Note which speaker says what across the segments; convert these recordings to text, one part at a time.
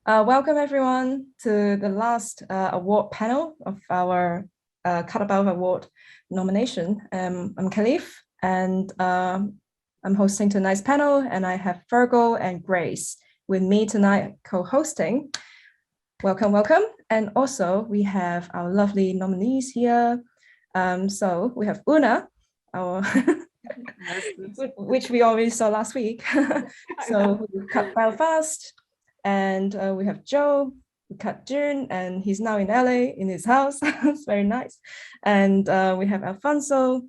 Speaker 1: Welcome everyone to the last award panel of our Cut Above Award nomination. I'm Calif and I'm hosting tonight's panel, and I have Virgo and Grace with me tonight co-hosting. Welcome, welcome. And also we have our lovely nominees here. So we have Una, our which we already saw last week. So we cut Belfast. And we have Joe, who cut Dune, and he's now in LA in his house. It's very nice. And we have Affonso,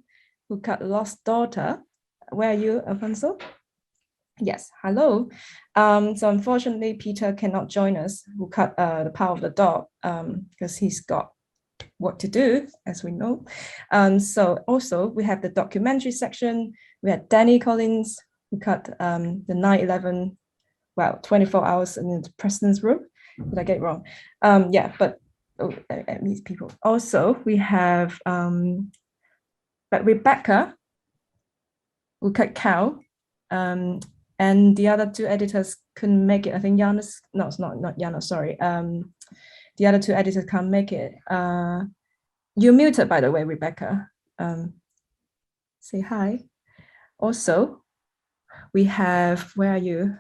Speaker 1: who cut Lost Daughter. Where are you, Affonso? Yes, hello. So unfortunately, Peter cannot join us, who cut The Power of the Dog, because he's got work to do, as we know. So also we have the documentary section. We had Danny Collins, who cut the 9/11. Well, 24 hours in the president's room. Did I get it wrong? Yeah, but these people. Also, we have Rebecca, who cut Cow, and the other two editors couldn't make it. I think Janos, no, it's not Janos, sorry. The other two editors can't make it. You're muted, by the way, Rebecca. Say hi. Also, we have, where are you?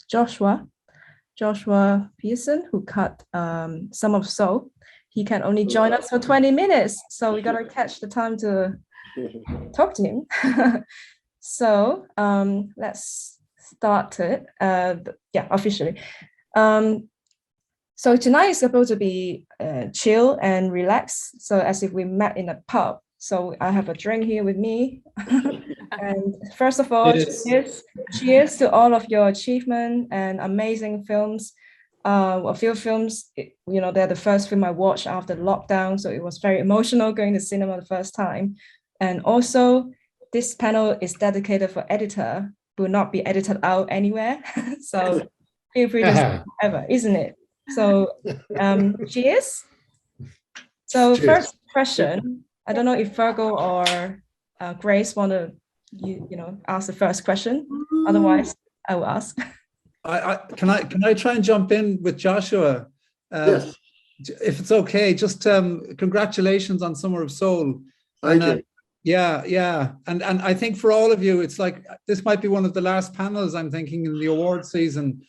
Speaker 1: Joshua Pearson, who cut Some of Soul. He can only join us for 20 minutes, so we gotta catch the time to talk to him. So let's start it. Yeah, officially. So tonight is supposed to be chill and relaxed, so as if we met in a pub. So I have a drink here with me. And first of all, cheers to all of your achievement and amazing films. A few films, they're the first film I watched after lockdown, so it was very emotional going to cinema the first time. And also, this panel is dedicated for editor, will not be edited out anywhere. So feel free to say whatever, isn't it? So cheers. So cheers. First question, I don't know if Virgo or Grace want to ask the first question. Otherwise, I will ask.
Speaker 2: Can I try and jump in with Joshua?
Speaker 3: Yes.
Speaker 2: If it's okay, just congratulations on Summer of Soul.
Speaker 3: Thank you.
Speaker 2: Yeah. And I think for all of you, it's like, this might be one of the last panels, I'm thinking, in the award season.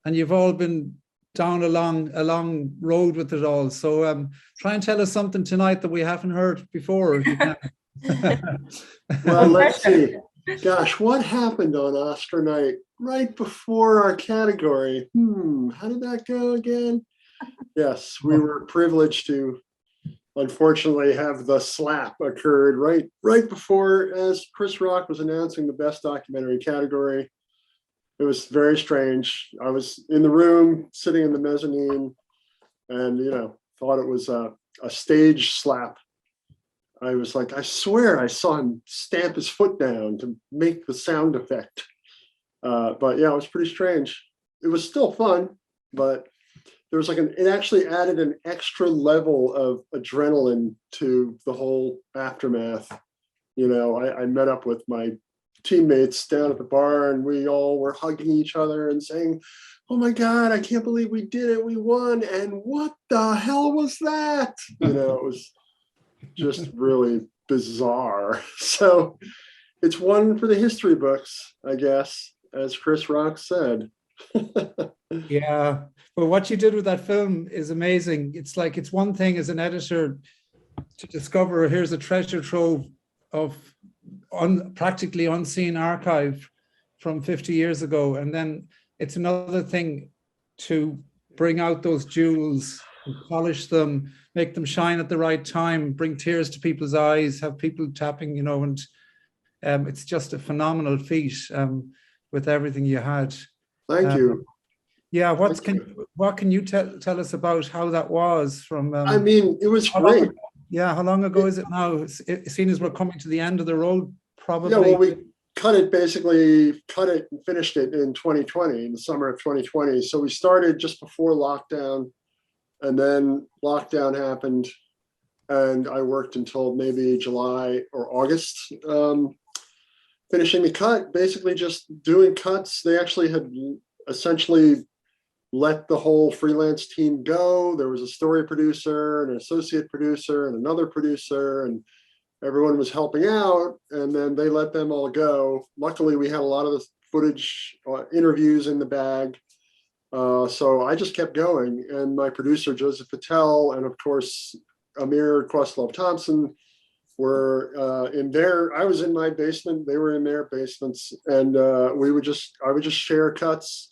Speaker 2: And you've all been down a long road with it all. So try and tell us something tonight that we haven't heard before, if you can.
Speaker 3: Well, let's see. Gosh, what happened on Oscar night right before our category? How did that go again? Yes, we were privileged to, unfortunately, have the slap occurred right before, as Chris Rock was announcing the best documentary category. It was very strange. I was in the room, sitting in the mezzanine, and thought it was a stage slap. I was like, I swear I saw him stamp his foot down to make the sound effect. But yeah, it was pretty strange. It was still fun, but there was it actually added an extra level of adrenaline to the whole aftermath. I met up with my teammates down at the bar, and we all were hugging each other and saying, oh my God, I can't believe we did it. We won. And what the hell was that? It was just really bizarre. So it's one for the history books, I guess, as Chris Rock said.
Speaker 2: Yeah, but what you did with that film is amazing. It's like, it's one thing as an editor to discover, here's a treasure trove of practically unseen archive from 50 years ago. And then it's another thing to bring out those jewels, polish them, make them shine at the right time, bring tears to people's eyes, have people tapping, and it's just a phenomenal feat with everything you had.
Speaker 3: Thank you.
Speaker 2: Yeah, what can you tell us about how that was from?
Speaker 3: I mean, it was great.
Speaker 2: How long ago is it now? Seeing as we're coming to the end of the road, probably.
Speaker 3: Yeah, well, we cut it and finished it in 2020, in the summer of 2020. So we started just before lockdown, and then lockdown happened, and I worked until maybe July or August, finishing the cut, basically just doing cuts. They actually had essentially let the whole freelance team go. There was a story producer, an associate producer, and another producer, and everyone was helping out, and then they let them all go. Luckily, we had a lot of the footage, interviews in the bag. So I just kept going, and my producer, Joseph Patel, and of course, Amir Questlove-Thompson were in their, I was in my basement, they were in their basements, and I would just share cuts,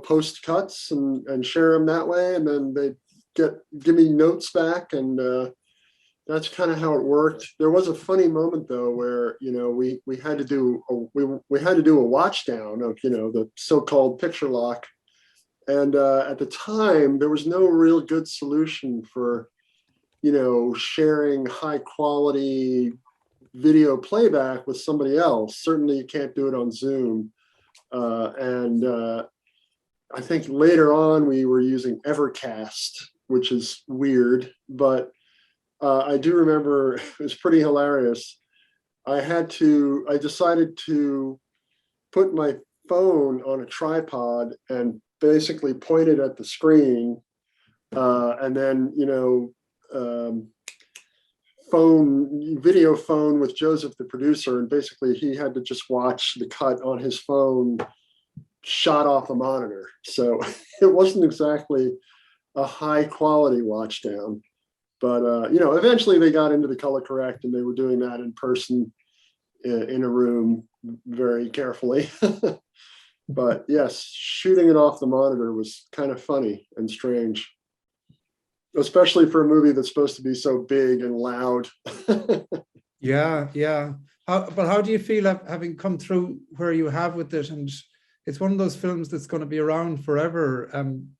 Speaker 3: post cuts and share them that way. And then they'd give me notes back, and that's kind of how it worked. There was a funny moment though, where, we had to do a watch down of, the so-called picture lock. And at the time, there was no real good solution for, sharing high quality video playback with somebody else. Certainly you can't do it on Zoom. I think later on we were using Evercast, which is weird, but I do remember it was pretty hilarious. I decided to put my phone on a tripod and basically point it at the screen, and then, video phone with Joseph, the producer, and basically he had to just watch the cut on his phone shot off the monitor. So it wasn't exactly a high quality watch down, but eventually they got into the color correct, and they were doing that in person in a room very carefully. But yes, shooting it off the monitor was kind of funny and strange, especially for a movie that's supposed to be so big and loud.
Speaker 2: Yeah. How do you feel having come through where you have with it? And it's one of those films that's going to be around forever,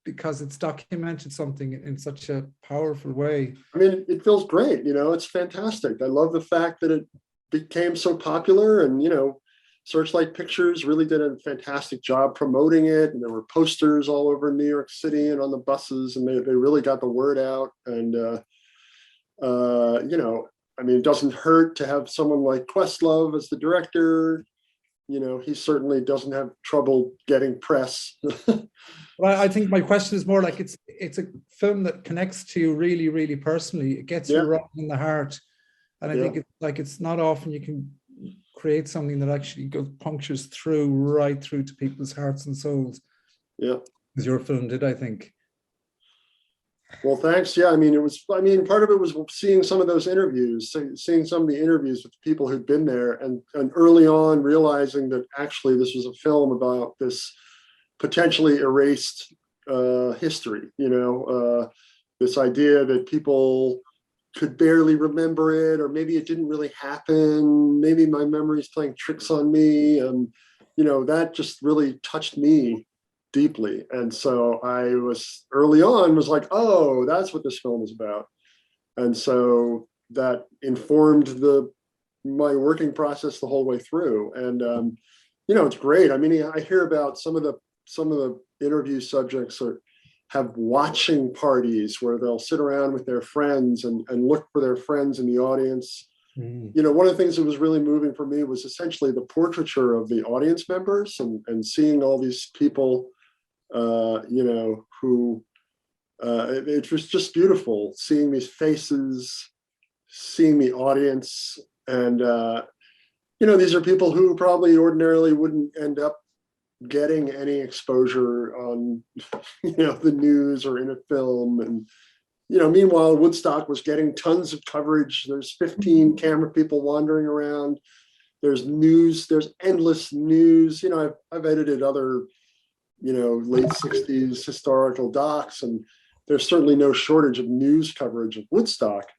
Speaker 2: because it's documented something in such a powerful way.
Speaker 3: I mean, it feels great. It's fantastic. I love the fact that it became so popular, and, Searchlight Pictures really did a fantastic job promoting it. And there were posters all over New York City and on the buses, and they really got the word out. And, it doesn't hurt to have someone like Questlove as the director. He certainly doesn't have trouble getting press.
Speaker 2: Well, I think my question is more like it's a film that connects to you really, really personally. It gets you right in the heart. And I think it's not often you can create something that actually punctures right through to people's hearts and souls. Yeah. As your film did, I think.
Speaker 3: Well, thanks. Yeah, part of it was seeing some of those interviews, seeing some of the interviews with people who'd been there, and early on realizing that actually this was a film about this potentially erased history, this idea that people could barely remember it, or maybe it didn't really happen. Maybe my memory's playing tricks on me. And, that just really touched me deeply. And so I was early on like, oh, that's what this film is about. And so that informed my working process the whole way through. And, it's great. I hear about some of the interview subjects have watching parties where they'll sit around with their friends and look for their friends in the audience. One of the things that was really moving for me was essentially the portraiture of the audience members, and seeing all these people, who, it was just beautiful seeing these faces, seeing the audience. And, these are people who probably ordinarily wouldn't end up getting any exposure on, the news or in a film. And, meanwhile, Woodstock was getting tons of coverage. There's 15 camera people wandering around. There's news, there's endless news. I've edited other, late 60s historical docs, and there's certainly no shortage of news coverage of Woodstock.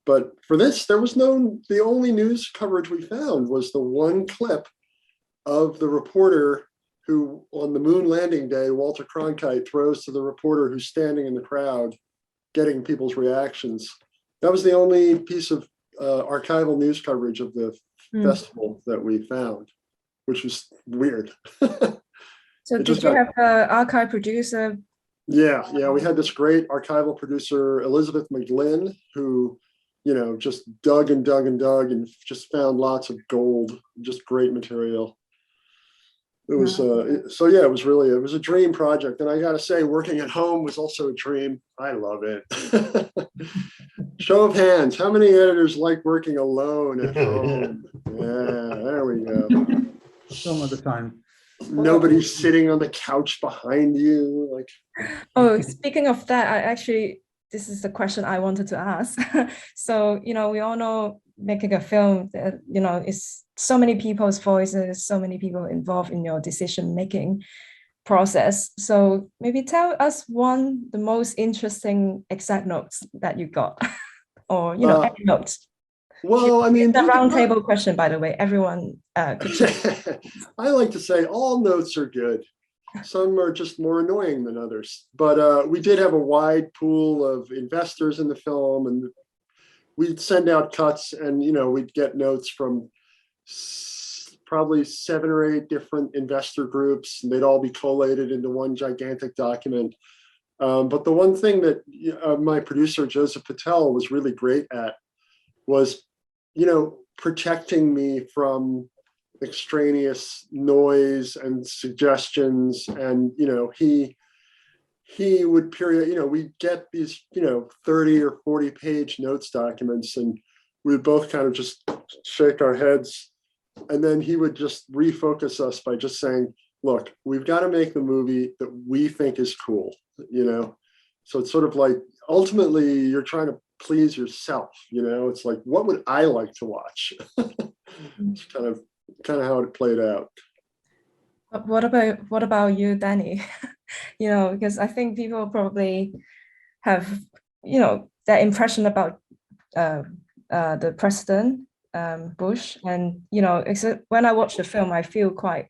Speaker 3: But for this, the only news coverage we found was the one clip of the reporter who, on the moon landing day, Walter Cronkite throws to the reporter who's standing in the crowd, getting people's reactions. That was the only piece of archival news coverage of the festival that we found, which was weird.
Speaker 1: So did you have an archive producer?
Speaker 3: Yeah, we had this great archival producer, Elizabeth McGlynn, who, just dug and dug and dug and just found lots of gold, just great material. it was, so yeah, it was a dream project. And I got to say, working at home was also a dream. I love it. Show of hands. How many editors like working alone at home? Yeah, there we go.
Speaker 2: Some of the time.
Speaker 3: Nobody's sitting on the couch behind you. Like,
Speaker 1: oh, speaking of that, this is the question I wanted to ask. So, we all know making a film that, is so many people's voices, so many people involved in your decision-making process. So maybe tell us the most interesting exact notes that you got, or, any notes.
Speaker 3: Well, I mean,
Speaker 1: the roundtable question, by the way, everyone could check.
Speaker 3: I like to say all notes are good. Some are just more annoying than others. But we did have a wide pool of investors in the film, and we'd send out cuts, and we'd get notes from probably 7 or 8 different investor groups, and they'd all be collated into one gigantic document. But the one thing that my producer Joseph Patel was really great at was protecting me from extraneous noise and suggestions. And, he would we'd get these, 30 or 40 page notes documents, and we would both kind of just shake our heads. And then he would just refocus us by just saying, look, we've got to make the movie that we think is cool, So it's sort of like, ultimately you're trying to please yourself, it's like, what would I like to watch? It's kind of how it played out.
Speaker 1: What about you, Danny? Because I think people probably have, that impression about the president, Bush, and except when I watch the film, I feel quite,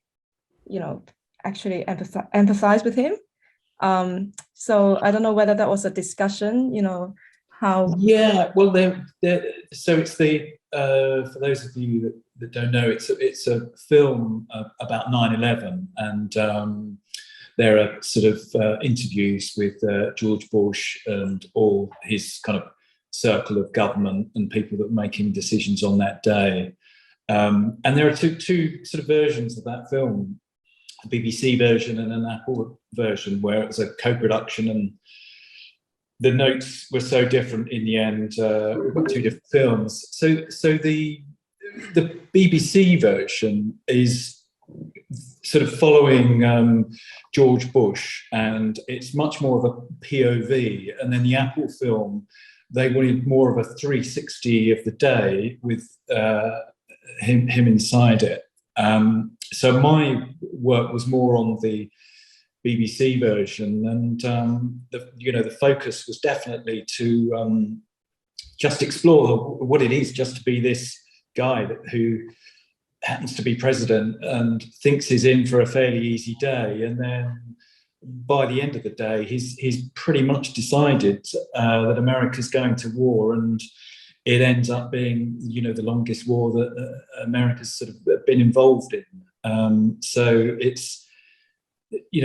Speaker 1: actually empathize with him. So I don't know whether that was a discussion, how.
Speaker 4: Yeah, well, so it's for those of you that don't know, it's a film about 9/11, and there are sort of interviews with George Bush and all his kind of circle of government and people that were making decisions on that day. And there are two sort of versions of that film, a BBC version and an Apple version, where it was a co-production, and the notes were so different in the end. We've got 2 different films. So the BBC version is sort of following George Bush, and it's much more of a POV. And then the Apple film, they wanted more of a 360 of the day with him inside it. So my work was more on the BBC version, and the focus was definitely to just explore what it is just to be this guy who happens to be president and thinks he's in for a fairly easy day, and then by the end of the day he's pretty much decided that America's going to war, and it ends up being the longest war that America's sort of been involved in. So it's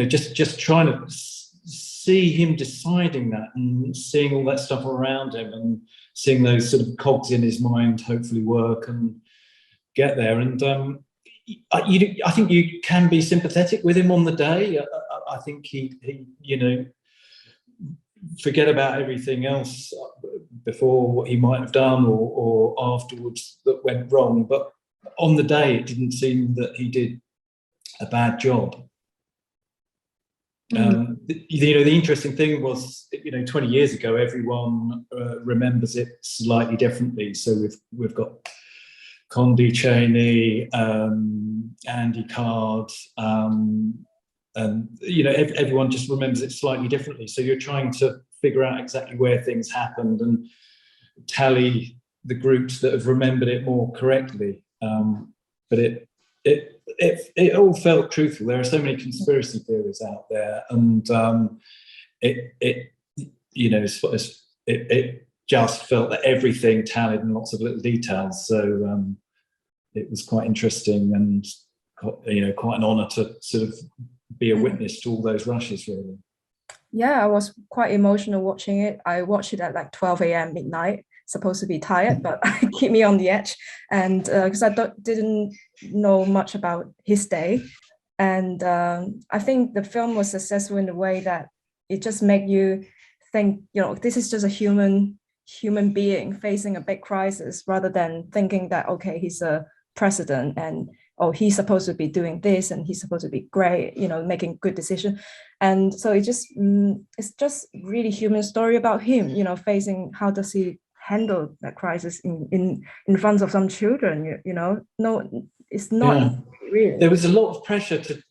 Speaker 4: just trying to see him deciding that, and seeing all that stuff around him, and seeing those sort of cogs in his mind hopefully work and get there. And I think you can be sympathetic with him on the day. I think he forget about everything else before, what he might have done or afterwards that went wrong. But on the day, it didn't seem that he did a bad job. The interesting thing was, 20 years ago, everyone remembers it slightly differently. So we've got Condi Cheney, Andy Card, and everyone just remembers it slightly differently. So you're trying to figure out exactly where things happened and tally the groups that have remembered it more correctly. But it all felt truthful. There are so many conspiracy theories out there, and it just felt that everything tallied in lots of little details. So it was quite interesting, and quite an honour to sort of be a witness to all those rushes, really.
Speaker 1: Yeah, I was quite emotional watching it. I watched it at like 12 a.m. midnight. Supposed to be tired, but keep me on the edge. And because I didn't know much about his day, And I think the film was successful in the way that it just made you think, this is just a human being facing a big crisis, rather than thinking that, okay, he's a president and he's supposed to be doing this and he's supposed to be great, making good decisions. And so it's just really human story about him, facing, how does he handle that crisis in front of some children, no, it's not really.
Speaker 4: There was a lot of pressure to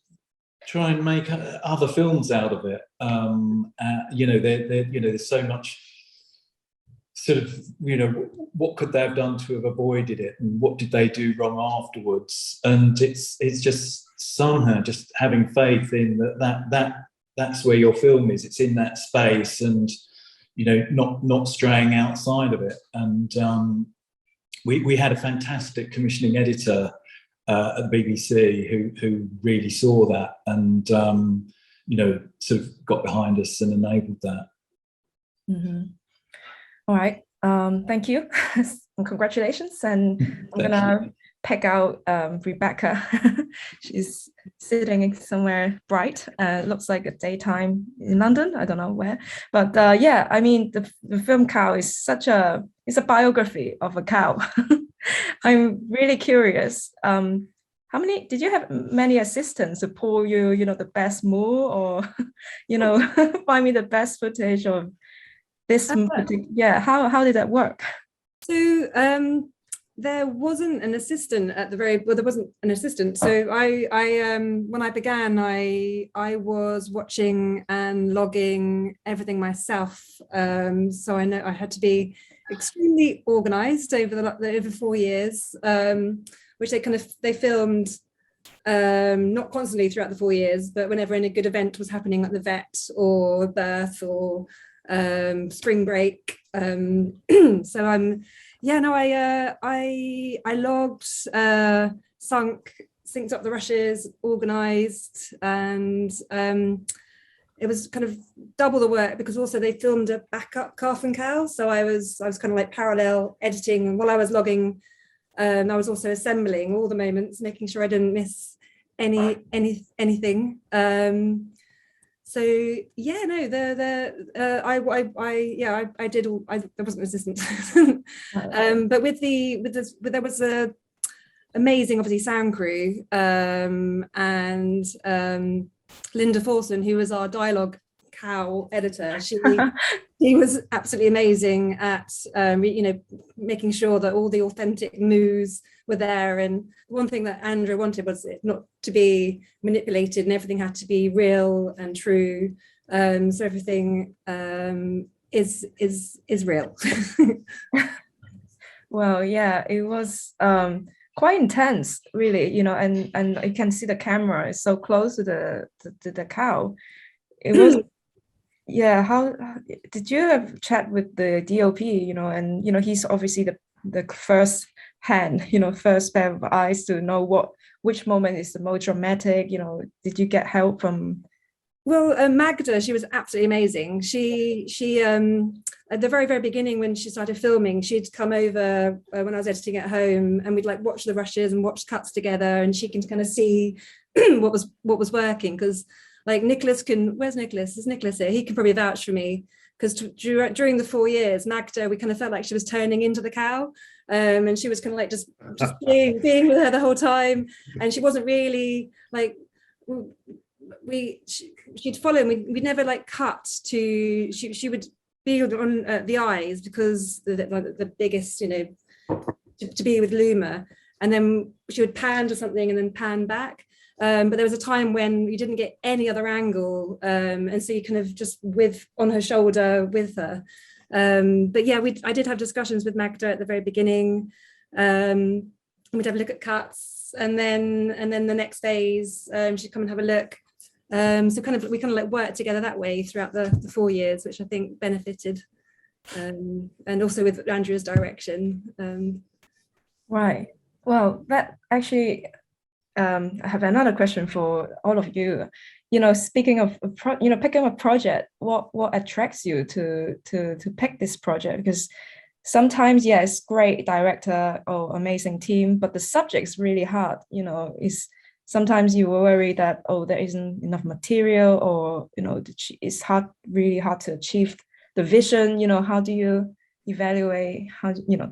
Speaker 4: try and make other films out of it. There's so much sort of, what could they have done to have avoided it, and what did they do wrong afterwards? And it's just somehow just having faith in that's where your film is. It's in that space, and not straying outside of it. And we had a fantastic commissioning editor at the BBC who really saw that, and sort of got behind us and enabled that.
Speaker 1: Mm-hmm. All right. Thank you. And congratulations. And I'm going to pick out Rebecca. She's sitting somewhere bright. Looks like a daytime in London. I don't know where. But I mean, the film Cow is it's a biography of a cow. I'm really curious. Did you have many assistants to pull you, the best move, or, find me the best footage of this? How did that work?
Speaker 5: So there wasn't an assistant there wasn't an assistant. So I when I began, I was watching and logging everything myself. So I know I had to be extremely organized over 4 years, which they filmed not constantly throughout the 4 years, but whenever any good event was happening, like the vet or birth or spring break. So I logged, synced up the rushes, organized, and it was kind of double the work, because also they filmed a backup calf and cow. So I was kind of like parallel editing, and while I was logging, I was also assembling all the moments, making sure I didn't miss anything. So I did all. There wasn't an assistant, but there was a amazing, obviously, sound crew, and Linda Forson, who was our dialogue cow editor. She was absolutely amazing at making sure that all the authentic moves were there. And one thing that Andrew wanted was it not to be manipulated, and everything had to be real and true. So everything is real.
Speaker 1: Well, yeah, it was quite intense, really, and you can see the camera is so close to the cow. It was. Yeah, how did you have chat with the DOP, and he's obviously the first hand, first pair of eyes to know which moment is the most dramatic, did you get help from?
Speaker 5: Well, Magda, she was absolutely amazing. She at the very, very beginning, when she started filming, she'd come over when I was editing at home, and we'd watch the rushes and watch cuts together, and she can kind of see what was working, because Nicolas where's Nicolas? Is Nicolas here? He can probably vouch for me, because during the 4 years, Magda, we kind of felt like she was turning into the cow, and she was kind of just being with her the whole time, and she wasn't really she'd follow, and we'd never cut to, she would be on the eyes, because the biggest, to be with Luma, and then she would pan to something and then pan back. But there was a time when you didn't get any other angle, and so you kind of just on her shoulder with her. But yeah, I did have discussions with Magda at the very beginning. We'd have a look at cuts, and then the next phase, she'd come and have a look. So we worked together that way throughout the 4 years, which I think benefited, and also with Andrea's direction.
Speaker 1: Right. Well, that actually. I have another question for all of you. Speaking of picking a project, what attracts you to pick this project? Because sometimes, yes, great director or amazing team, but the subject is really hard. It's sometimes you worry that, oh, there isn't enough material, or, it's really hard to achieve the vision. How do you evaluate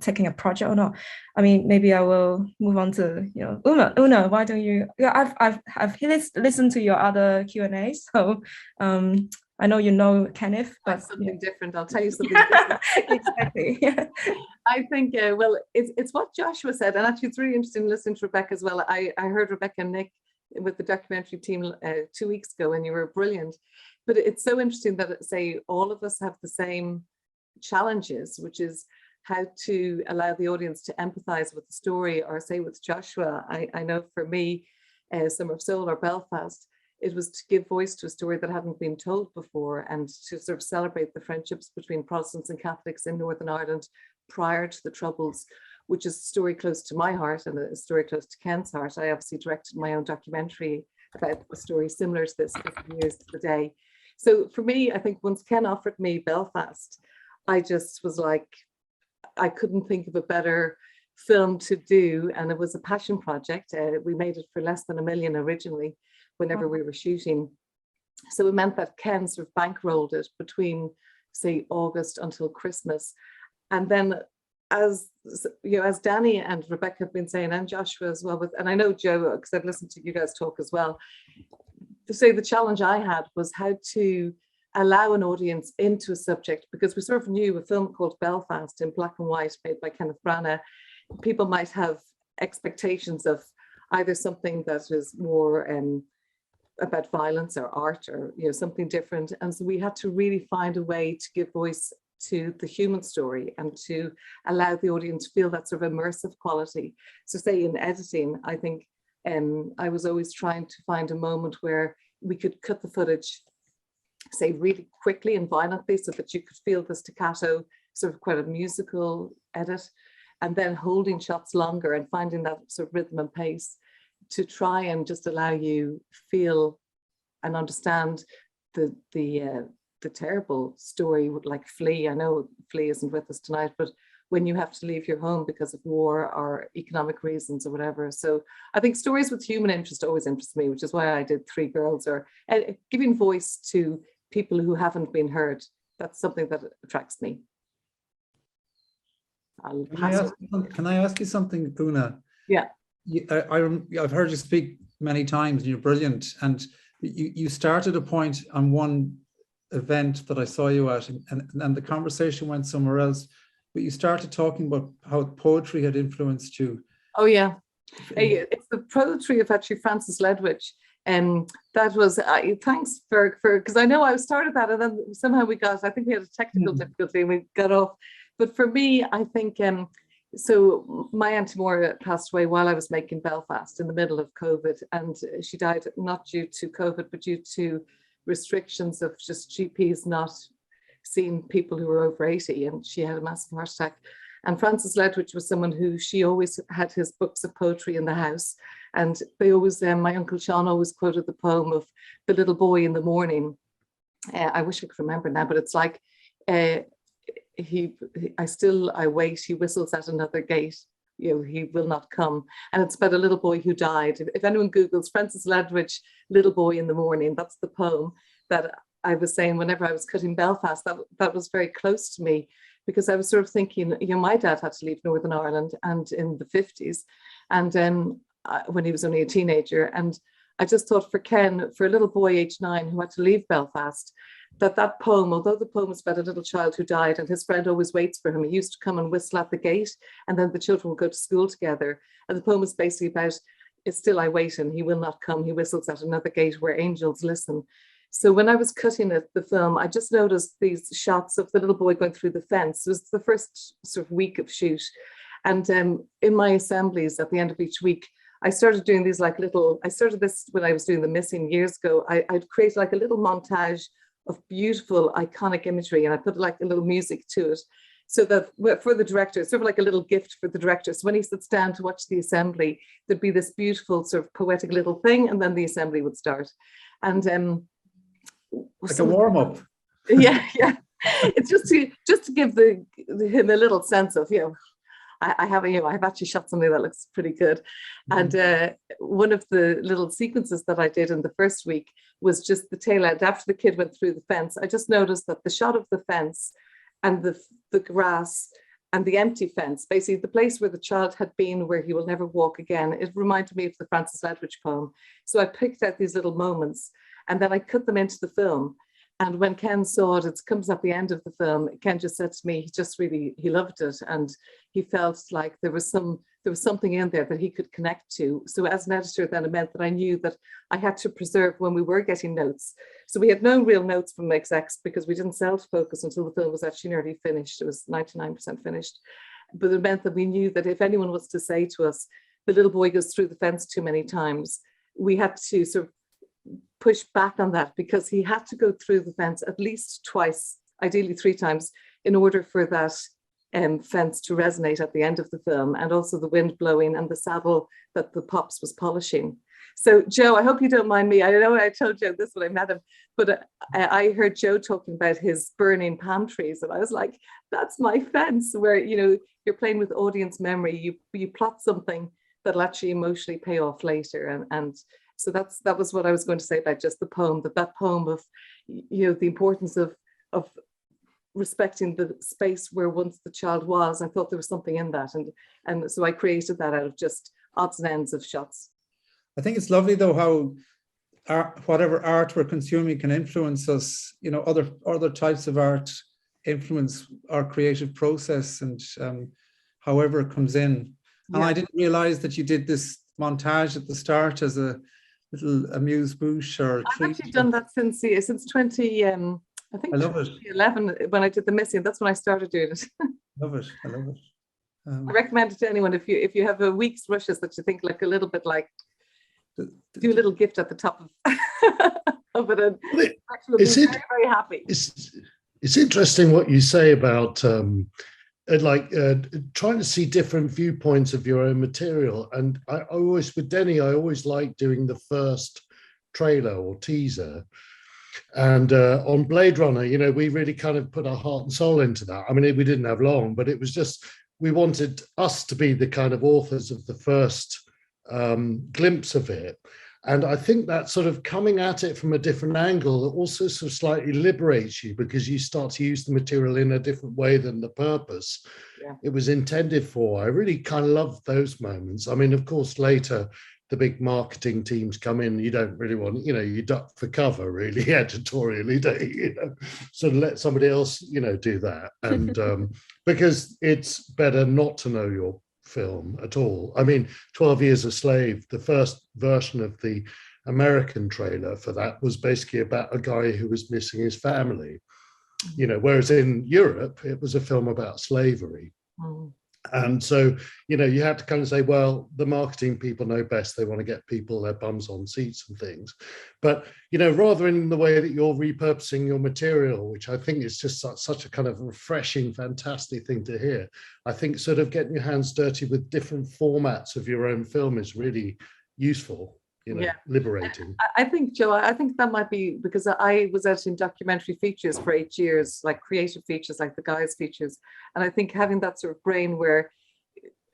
Speaker 1: taking a project or not? I mean, maybe I will move on to Una, why don't you? Yeah, I've listened to your other Q&A, so I know Calif, but
Speaker 6: something different. I'll tell you something different.
Speaker 1: Exactly. Yeah.
Speaker 6: I think well, it's what Joshua said, and actually it's really interesting listening to Rebecca as well. I heard Rebecca and Nick with the documentary team 2 weeks ago, and you were brilliant. But it's so interesting that, say, all of us have the same challenges, which is how to allow the audience to empathize with the story. Or say with Joshua, I know for me, Summer of Soul or Belfast, it was to give voice to a story that hadn't been told before, and to sort of celebrate the friendships between Protestants and Catholics in Northern Ireland prior to the Troubles, which is a story close to my heart and a story close to Ken's heart. I obviously directed my own documentary about a story similar to this, 50 years to the day. So for me, I think once Ken offered me Belfast, I just was like, I couldn't think of a better film to do, and it was a passion project. We made it for less than $1 million originally whenever we were shooting. So it meant that Ken sort of bankrolled it between, say, August until Christmas. And then as Danny and Rebecca have been saying, and Joshua as well, and I know Joe, because I've listened to you guys talk as well, to say the challenge I had was how to allow an audience into a subject, because we sort of knew a film called Belfast in black and white made by Kenneth Branagh, people might have expectations of either something that is more about violence or art, or something different. And so we had to really find a way to give voice to the human story and to allow the audience to feel that sort of immersive quality. So say in editing, I think I was always trying to find a moment where we could cut the footage, say, really quickly and violently, so that you could feel the staccato, sort of quite a musical edit, and then holding shots longer and finding that sort of rhythm and pace to try and just allow you feel and understand the terrible story, like Flea. I know Flea isn't with us tonight, but when you have to leave your home because of war or economic reasons or whatever. So I think stories with human interest always interest me, which is why I did Three Girls, or giving voice to people who haven't been heard. That's something that attracts me.
Speaker 2: Can I ask you something, Una?
Speaker 6: Yeah.
Speaker 2: I've heard you speak many times, and you're brilliant. And you started a point on one event that I saw you at, and the conversation went somewhere else. But you started talking about how poetry had influenced you.
Speaker 6: Oh yeah, it's the poetry of actually Frances Ledwidge. That was thanks for because I know I started that, and then somehow I think we had a technical difficulty and we got off. But for me, I think so my Auntie Maura passed away while I was making Belfast in the middle of COVID, and she died not due to COVID, but due to restrictions of just GPs not seeing people who were over 80, and she had a massive heart attack. And Frances Ledwidge was someone who, she always had his books of poetry in the house, and they always, my Uncle Sean always quoted the poem of the little boy in the morning. I wish I could remember now, but it's like, I wait, he whistles at another gate, he will not come. And it's about a little boy who died. If anyone Googles Frances Ledwidge, little boy in the morning, that's the poem that I was saying whenever I was cutting Belfast. That was very close to me, because I was sort of thinking, my dad had to leave Northern Ireland and in the 50s, and when he was only a teenager. And I just thought for Ken, for a little boy age 9 who had to leave Belfast, that poem, although the poem was about a little child who died and his friend always waits for him, he used to come and whistle at the gate, and then the children would go to school together. And the poem was basically about, it's still I wait and he will not come, he whistles at another gate where angels listen. So when I was cutting the film, I just noticed these shots of the little boy going through the fence. It was the first sort of week of shoot. And in my assemblies at the end of each week, I started doing these I started this when I was doing The Missing years ago. I'd create like a little montage of beautiful, iconic imagery, and I put like a little music to it, so that for the director, sort of like a little gift for the director. So when he sits down to watch the assembly, there'd be this beautiful sort of poetic little thing, and then the assembly would start. And
Speaker 2: like a warm-up.
Speaker 6: Yeah. It's just to give him a little sense of, I have, I've actually shot something that looks pretty good. And one of the little sequences that I did in the first week was just the tail end. After the kid went through the fence, I just noticed that the shot of the fence and the grass and the empty fence, basically the place where the child had been, where he will never walk again, it reminded me of the Francis Ledwidge poem. So I picked out these little moments and then I cut them into the film. And when Ken saw it, it comes at the end of the film, Ken just said to me, he loved it. And he felt like there was something in there that he could connect to. So as an editor, then it meant that I knew that I had to preserve when we were getting notes. So we had no real notes from execs because we didn't self-focus until the film was actually nearly finished. It was 99% finished. But it meant that we knew that if anyone was to say to us, the little boy goes through the fence too many times, we had to sort of push back on that, because he had to go through the fence at least twice, ideally 3 times, in order for that fence to resonate at the end of the film, and also the wind blowing and the saddle that the Pops was polishing. So Joe, I hope you don't mind me. I know I told Joe this when I met him, but I heard Joe talking about his burning palm trees, and I was like, that's my fence, where you're playing with audience memory. You plot something that'll actually emotionally pay off later, and so that was what I was going to say about just the poem, that poem of, the importance of respecting the space where once the child was. I thought there was something in that. And so I created that out of just odds and ends of shots.
Speaker 2: I think it's lovely though, how whatever art we're consuming can influence us, other types of art influence our creative process, and however it comes in. And
Speaker 6: Yeah.
Speaker 2: I didn't realize that you did this montage at the start as a little amuse-bouche or a treat.
Speaker 6: I've actually done that since 20, I think 2011, when I did the missing. That's when I started doing it.
Speaker 2: I love it.
Speaker 6: I recommend it to anyone if you have a week's rushes that you think like a little bit like, do a little gift at the top of, of it, and actually be very, very happy.
Speaker 7: It's interesting what you say about trying to see different viewpoints of your own material. And I always, with Denny, I always like doing the first trailer or teaser. And on Blade Runner, we really kind of put our heart and soul into that. I mean, we didn't have long, but it was just, we wanted us to be the kind of authors of the first glimpse of it. And I think that sort of coming at it from a different angle also sort of slightly liberates you, because you start to use the material in a different way than the purpose it was intended for. I really kind of love those moments. I mean, of course, later the big marketing teams come in, you don't really want, you duck for cover really editorially, don't you? Sort of let somebody else, do that. And because it's better not to know your film at all. I mean, 12 Years a Slave, the first version of the American trailer for that was basically about a guy who was missing his family, whereas in Europe, it was a film about slavery. And so, you had to kind of say, well, the marketing people know best. They want to get people their bums on seats and things. But, rather in the way that you're repurposing your material, which I think is just such a kind of refreshing, fantastic thing to hear. I think sort of getting your hands dirty with different formats of your own film is really useful. Liberating.
Speaker 6: I think, Joe, I think that might be because I was editing documentary features for 8 years, like creative features, like the guys' features. And I think having that sort of brain where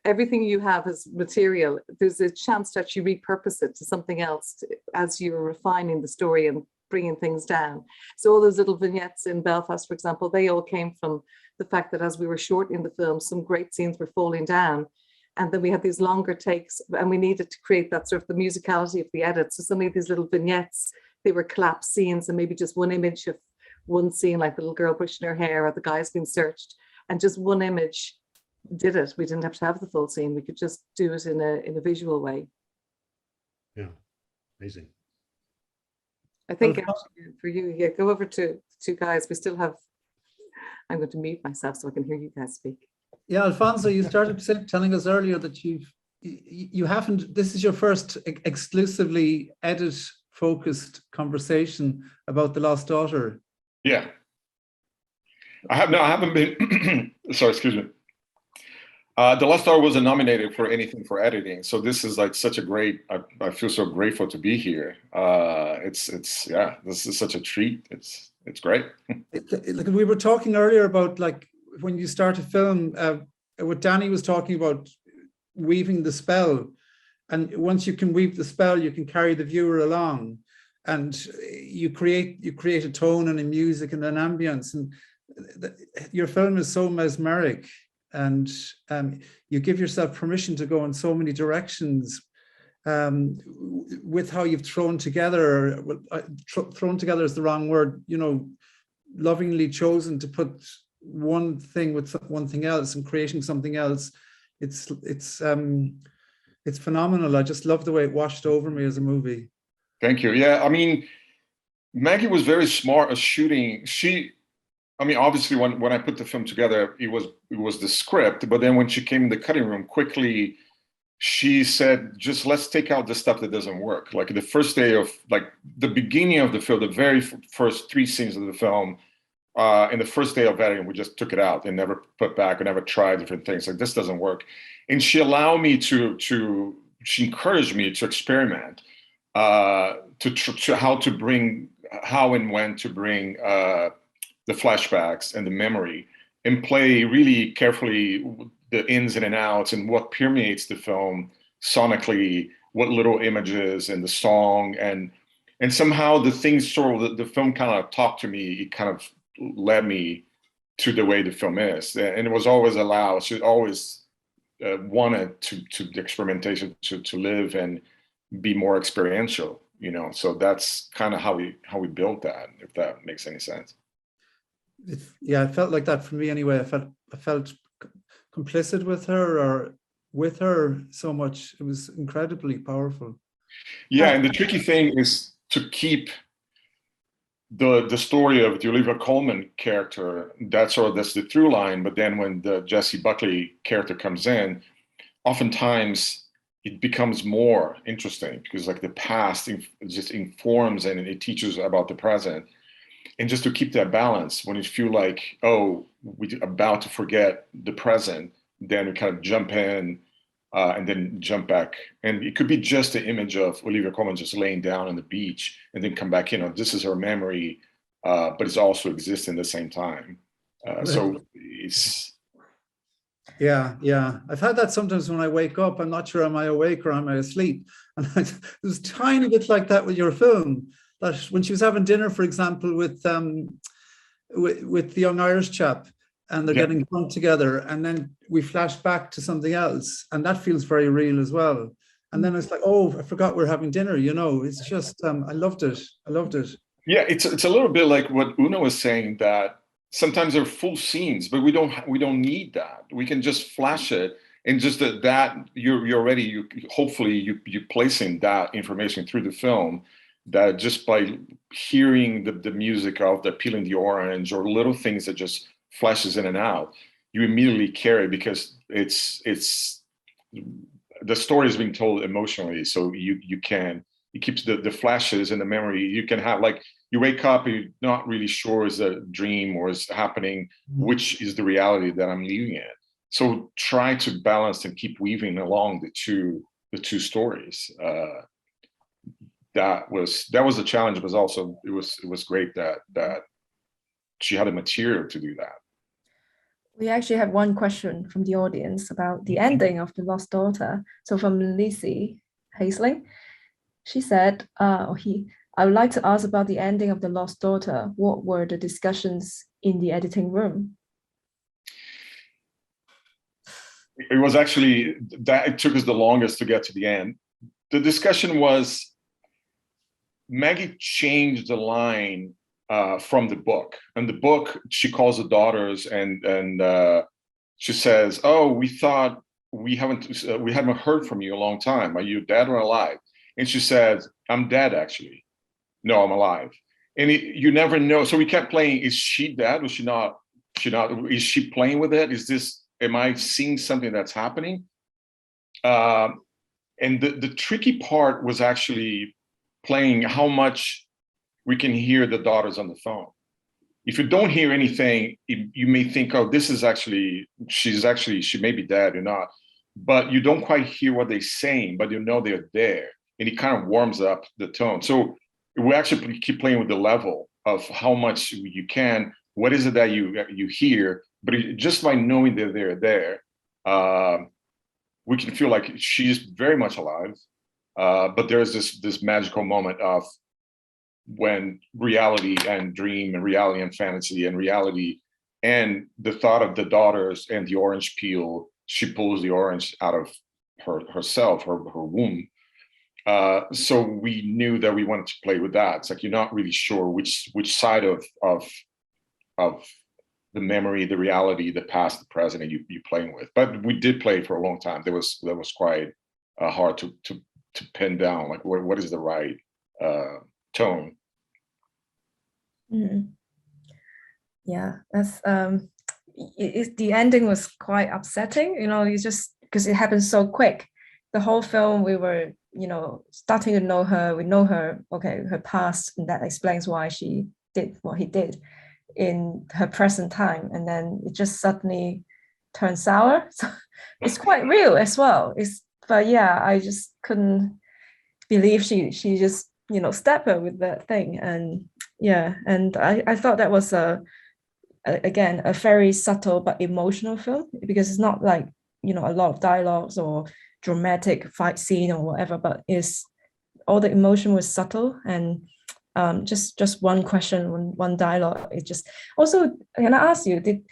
Speaker 6: everything you have is material, there's a chance to actually repurpose it to something else as you're refining the story and bringing things down. So all those little vignettes in Belfast, for example, they all came from the fact that as we were shortening the film, some great scenes were falling down. And then we had these longer takes, and we needed to create that sort of the musicality of the edit. So some of these little vignettes, they were collapsed scenes and maybe just one image of one scene, like the little girl brushing her hair or the guy's being searched, and just one image did it. We didn't have to have the full scene. We could just do it in a visual way.
Speaker 7: Yeah, amazing.
Speaker 6: I think actually for you, go over to 2 guys. We still have, I'm going to mute myself so I can hear you guys speak.
Speaker 2: Yeah, Alfonso, you started telling us earlier that you haven't, this is your first exclusively edit-focused conversation about The Lost Daughter.
Speaker 8: Yeah. I haven't been, sorry, excuse me. The Lost Daughter wasn't nominated for anything for editing. So this is like such a great, I feel so grateful to be here. Yeah, this is such a treat. It's great.
Speaker 2: Like we were talking earlier about like, when you start a film, what Danny was talking about, weaving the spell. And once you can weave the spell, you can carry the viewer along, and you create a tone and a music and an ambience. And your film is so mesmeric, and you give yourself permission to go in so many directions with how you've thrown together. Thrown together is the wrong word, you know, lovingly chosen to put one thing with one thing else and creating something else. It's phenomenal. I just love the way it washed over me as a movie.
Speaker 8: Thank you. Yeah, I mean, Maggie was very smart at shooting. I mean, obviously, when I put the film together, it was the script. But then when she came in the cutting room, quickly, she said, just let's take out the stuff that doesn't work. Like the first day of, like the beginning of the film, the very first 3 scenes of the film, in the first day of editing, we just took it out and never put back, or never tried different things. Like, this doesn't work. And she allowed me she encouraged me to experiment, to how and when to bring the flashbacks and the memory, and play really carefully the ins and outs and what permeates the film sonically, what little images and the song, and somehow the things sort of, the film kind of talked to me. It kind of led me to the way the film is, and it was always allowed. She always wanted the experimentation to live and be more experiential, you know. So that's kind of how we built that, if that makes any sense.
Speaker 2: Yeah, it felt like that for me anyway. I felt complicit with her so much. It was incredibly powerful.
Speaker 8: Yeah, and the tricky thing is to keep the story of the Olivia Colman character. That's the through line. But then when the Jessie Buckley character comes in, oftentimes it becomes more interesting, because like the past just informs and it teaches about the present. And just to keep that balance, when you feel like, oh, we're about to forget the present, then we kind of jump in and then jump back. And it could be just the image of Olivia Colman just laying down on the beach and then come back, you know, this is her memory, but it's also exists in the same time. So it's...
Speaker 2: Yeah. I've had that sometimes when I wake up. I'm not sure, am I awake or am I asleep? And there's a tiny bit like that with your film. That when she was having dinner, for example, with the young Irish chap, and they're getting drunk together, and then we flash back to something else, and that feels very real as well. And then it's like, oh, I forgot we're having dinner, you know. It's just, I loved it. Yeah,
Speaker 8: it's a little bit like what Una was saying, that sometimes they're full scenes, but we don't need that. We can just flash it, and just that you're already, hopefully you're placing that information through the film, that just by hearing the music of the peeling the orange, or little things that just flashes in and out, you immediately carry, because it's the story is being told emotionally. So it keeps the flashes in the memory. You can have, like, you wake up, you're not really sure is a dream or is happening, which is the reality that I'm living in. So try to balance and keep weaving along the two stories. That was a challenge, but also it was great that she had the material to do that.
Speaker 1: We actually have one question from the audience about the ending of The Lost Daughter. So from Lizzie Haisling, she said, I would like to ask about the ending of The Lost Daughter. What were the discussions in the editing room?
Speaker 8: It was actually that it took us the longest to get to the end. The discussion was, Maggie changed the line from the book. In the book, she calls the daughters and she says, "Oh, we thought we haven't heard from you a long time. Are you dead or alive?" And she said, "I'm dead, actually. No, I'm alive." And you never know. So we kept playing. Is she dead? Was she not? Is she playing with it? Am I seeing something that's happening? And the tricky part was actually playing how much we can hear the daughters on the phone. If you don't hear anything, you may think, oh, this is she may be dead or not, but you don't quite hear what they're saying, but you know they're there, and it kind of warms up the tone. So we actually keep playing with the level of how much you can, what is it that you hear, but just by knowing that they're there, we can feel like she's very much alive. But there's this magical moment of when reality and dream and reality and fantasy and reality and the thought of the daughters and the orange peel, she pulls the orange out of herself, her womb. So we knew that we wanted to play with that. It's like you're not really sure which side of the memory, the reality, the past, the present, and you playing with. But we did play for a long time. That was quite hard to pin down. Like what is the right tone?
Speaker 1: Mm. Yeah, that's the ending was quite upsetting. You know, you just because it happened so quick. The whole film, we were, you know, starting to know her. We know her, okay, her past, and that explains why she did what he did in her present time. And then it just suddenly turned sour. So it's quite real as well. But yeah, I just couldn't believe she just, you know, stabbed her with that thing. And yeah, and I thought that was again a very subtle but emotional film, because it's not like, you know, a lot of dialogues or dramatic fight scene or whatever, but it's all the emotion was subtle. And just one question, one dialogue. It just also, can I ask you, did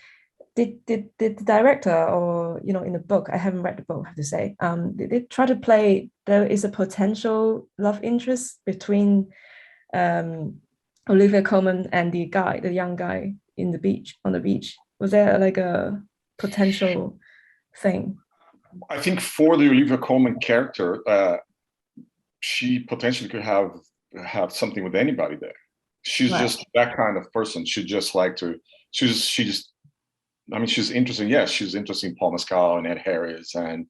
Speaker 1: the director, or, you know, in the book, I haven't read the book, I have to say, did they try to play there is a potential love interest between Olivia Colman and the young guy on the beach? Was there like a potential thing?
Speaker 8: I think for the Olivia Colman character, she potentially could have something with anybody there. She's right. Just that kind of person. She just like to. She's interesting. Yes, she's interesting. Paul Mescal and Ed Harris and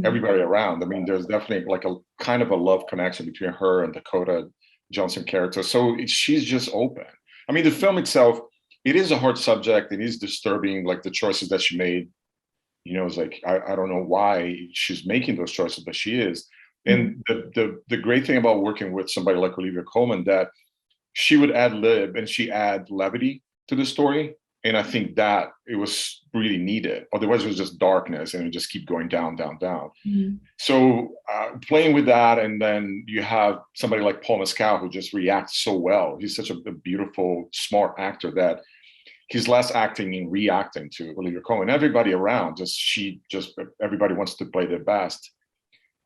Speaker 8: everybody around. I mean, there's definitely like a kind of a love connection between her and Dakota Johnson character. So she's just open. I mean, the film itself, it is a hard subject. It is disturbing, like the choices that she made. You know, it's like, I don't know why she's making those choices, but she is. And the great thing about working with somebody like Olivia Colman, that she would ad lib and she add levity to the story. And I think that it was really needed. Otherwise, it was just darkness and it would just keep going down, down, down. Mm-hmm. So playing with that, and then you have somebody like Paul Mescal who just reacts so well. He's such a beautiful, smart actor that he's less acting and reacting to Olivia Colman. Everybody around, everybody wants to play their best.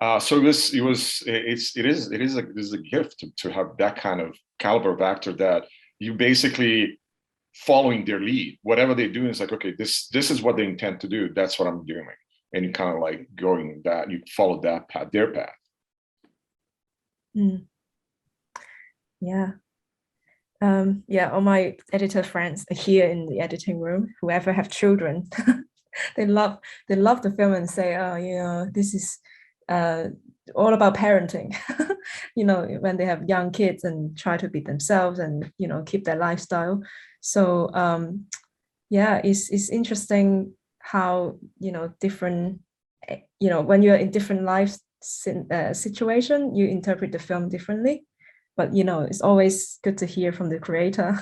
Speaker 8: So it is a gift to have that kind of caliber of actor that you basically following their lead. Whatever they do is like, okay, this is what they intend to do. That's what I'm doing, and you kind of like going that you follow that path, their path.
Speaker 1: Yeah. All my editor friends are here in the editing room. Whoever have children, they love the film and say, oh, you know, this is all about parenting. You know, when they have young kids and try to be themselves and, you know, keep their lifestyle. So it's interesting how, you know, different, you know, when you're in different life situation, you interpret the film differently. But, you know, it's always good to hear from the creator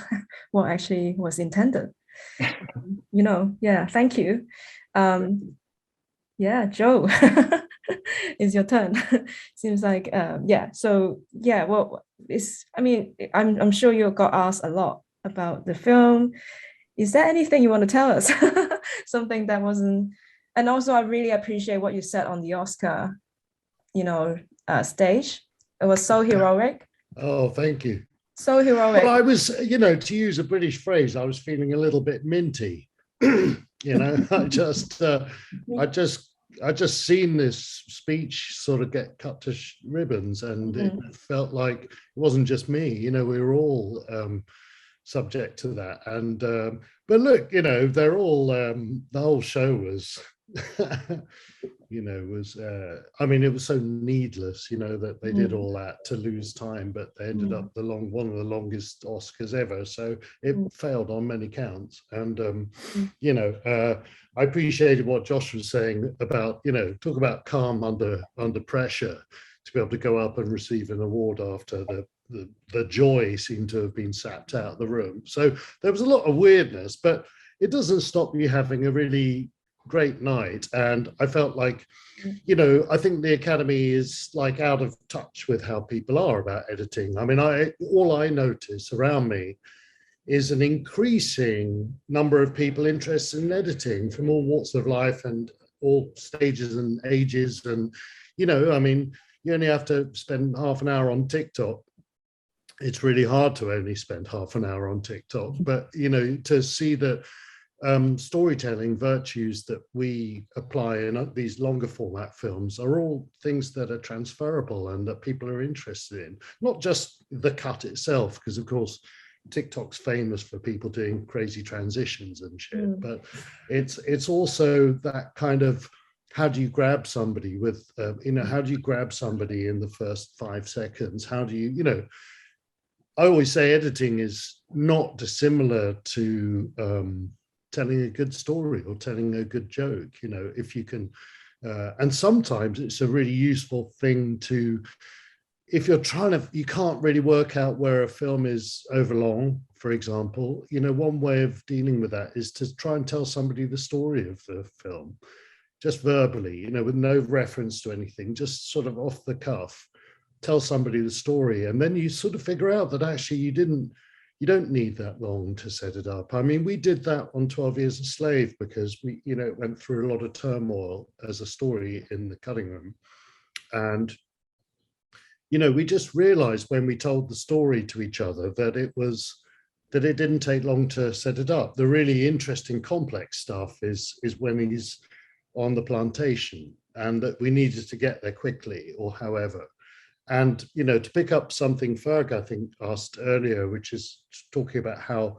Speaker 1: what actually was intended. You know, yeah, thank you. Joe, it's your turn. Seems like, well, I'm sure you got asked a lot about the film. Is there anything you want to tell us? Something that wasn't, and also I really appreciate what you said on the Oscar, you know, stage. It was so heroic.
Speaker 7: Oh, thank you.
Speaker 1: So heroic.
Speaker 7: Well, I was, you know, to use a British phrase, I was feeling a little bit minty. You know, I just seen this speech sort of get cut to ribbons, and it felt like it wasn't just me. You know, we were all subject to that. And but look, you know, they're all the whole show was. You know, it was so needless, you know, that they did all that to lose time, but they ended up one of the longest Oscars ever. So it failed on many counts. And, you know, I appreciated what Josh was saying about, you know, talk about calm under pressure, to be able to go up and receive an award after the joy seemed to have been sapped out of the room. So there was a lot of weirdness, but it doesn't stop you having a really great night. And I felt like, you know, I think the Academy is like out of touch with how people are about editing. I mean, all I notice around me is an increasing number of people interested in editing from all walks of life and all stages and ages. And, you know, I mean, you only have to spend half an hour on TikTok. It's really hard to only spend half an hour on TikTok, but, you know, to see that storytelling virtues that we apply in these longer format films are all things that are transferable and that people are interested in, not just the cut itself, because of course, TikTok's famous for people doing crazy transitions and shit, but it's also that kind of, how do you grab somebody with, you know, how do you grab somebody in the first 5 seconds? How do you, you know, I always say editing is not dissimilar to telling a good story or telling a good joke, you know, if you can, and sometimes it's a really useful thing to, if you're trying to, you can't really work out where a film is overlong, for example, you know, one way of dealing with that is to try and tell somebody the story of the film, just verbally, you know, with no reference to anything, just sort of off the cuff, tell somebody the story. And then you sort of figure out that actually you don't need that long to set it up. I mean, we did that on 12 Years a Slave because we, you know, it went through a lot of turmoil as a story in the cutting room. And you know, we just realized when we told the story to each other that it didn't take long to set it up. The really interesting complex stuff is when he's on the plantation, and that we needed to get there quickly or however. And, you know, to pick up something Ferg, I think, asked earlier, which is talking about how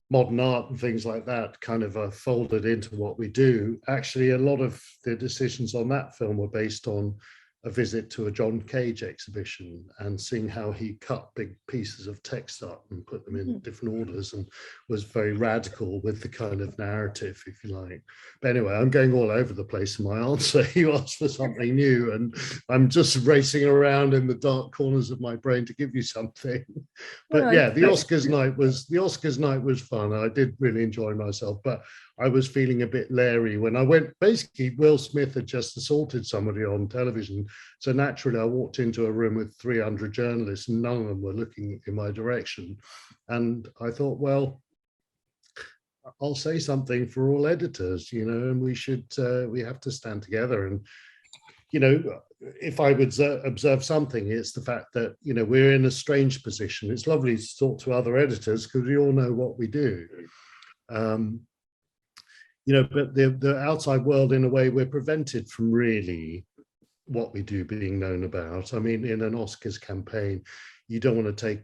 Speaker 7: modern art and things like that kind of are folded into what we do. Actually, a lot of the decisions on that film were based on a visit to a John Cage exhibition and seeing how he cut big pieces of text up and put them in different orders, and was very radical with the kind of narrative, if you like. But anyway, I'm going all over the place in my answer. You asked for something new and I'm just racing around in the dark corners of my brain to give you something. But yeah, the Oscars night was fun. I did really enjoy myself, but I was feeling a bit leery when I went. Basically, Will Smith had just assaulted somebody on television. So naturally, I walked into a room with 300 journalists and none of them were looking in my direction. And I thought, well, I'll say something for all editors, you know, and we have to stand together. And, you know, if I would observe something, it's the fact that, you know, we're in a strange position. It's lovely to talk to other editors because we all know what we do. You know, but the outside world, in a way, we're prevented from really what we do being known about. I mean, in an Oscars campaign, you don't want to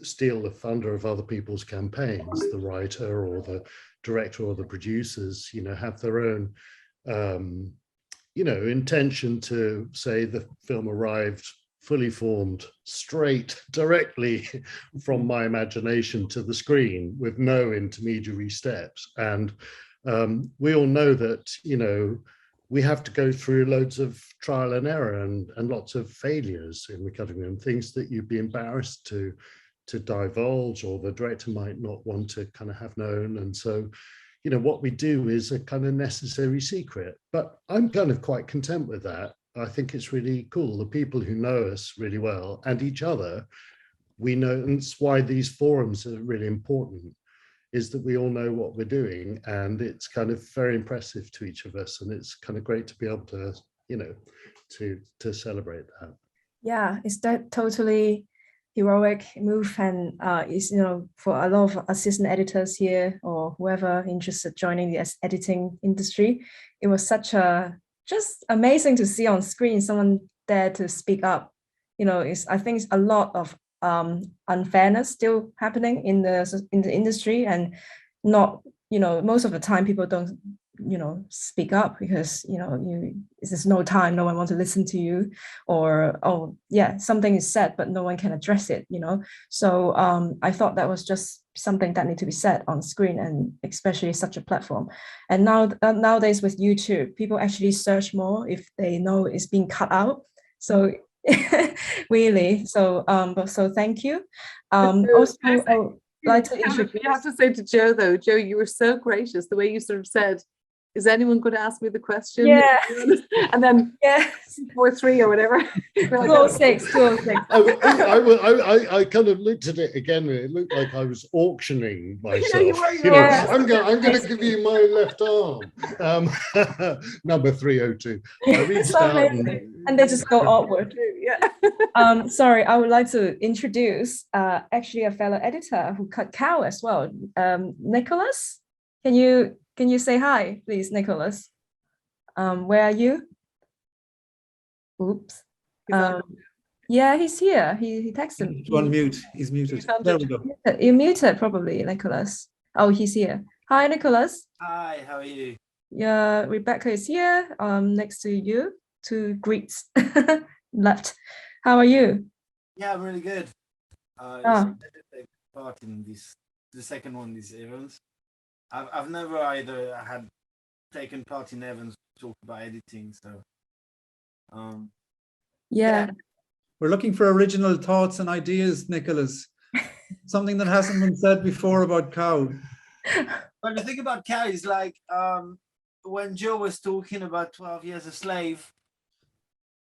Speaker 7: steal the thunder of other people's campaigns. The writer or the director or the producers, you know, have their own, you know, intention to say the film arrived fully formed, straight, directly from my imagination to the screen with no intermediary steps. And we all know that, you know, we have to go through loads of trial and error and lots of failures in the cutting room, things that you'd be embarrassed to divulge, or the director might not want to kind of have known. And so, you know, what we do is a kind of necessary secret, but I'm kind of quite content with that. I think it's really cool. The people who know us really well and each other, we know, and it's why these forums are really important, is that we all know what we're doing, and it's kind of very impressive to each of us, and it's kind of great to be able to, you know, to celebrate that.
Speaker 1: Yeah, it's that totally heroic move, and is, you know, for a lot of assistant editors here or whoever interested joining the editing industry, it was such a just amazing to see on screen someone there to speak up. You know, I think it's a lot of unfairness still happening in the industry, and not, you know, most of the time people don't, you know, speak up because, you know, there's no time, no one wants to listen to you, or, oh yeah, something is said but no one can address it, you know. So I thought that was just something that need to be said on screen, and especially such a platform. And now nowadays with YouTube, people actually search more if they know it's being cut out. So really, so so thank you. Also, I'd like to introduce.
Speaker 6: You have to say to Joe though, Joe, you were so gracious the way you sort of said, is anyone going to ask me the question?
Speaker 1: Yeah.
Speaker 6: And then
Speaker 1: Yeah.
Speaker 6: 4-3 or whatever.
Speaker 1: 206, 206.
Speaker 7: I kind of looked at it again, and it looked like I was auctioning myself.
Speaker 6: you were,
Speaker 7: You know,
Speaker 1: yeah.
Speaker 7: I'm going to give you my left arm. Number 302. I reached
Speaker 1: So
Speaker 7: out
Speaker 1: amazing. And they just go outward.
Speaker 6: Yeah.
Speaker 1: Sorry, I would like to introduce actually a fellow editor who cut cow as well. Nicolas, can you say hi, please, Nicolas? Where are you? Oops. Yeah, he's here. He texted me.
Speaker 2: To unmute. He's muted. There we go.
Speaker 1: You muted probably, Nicolas. Oh, he's here. Hi, Nicolas.
Speaker 9: Hi, how are you?
Speaker 1: Yeah, Rebecca is here. Next to you, to greets left. How are you?
Speaker 9: Yeah, I'm really good.
Speaker 1: Ah.
Speaker 9: I did take part in this, the second one, these events. I've never either had taken part in events talk about editing, so
Speaker 1: Yeah.
Speaker 2: We're looking for original thoughts and ideas, Nicolas. Something that hasn't been said before about cow.
Speaker 9: But the thing about cow is like when Joe was talking about 12 Years a Slave,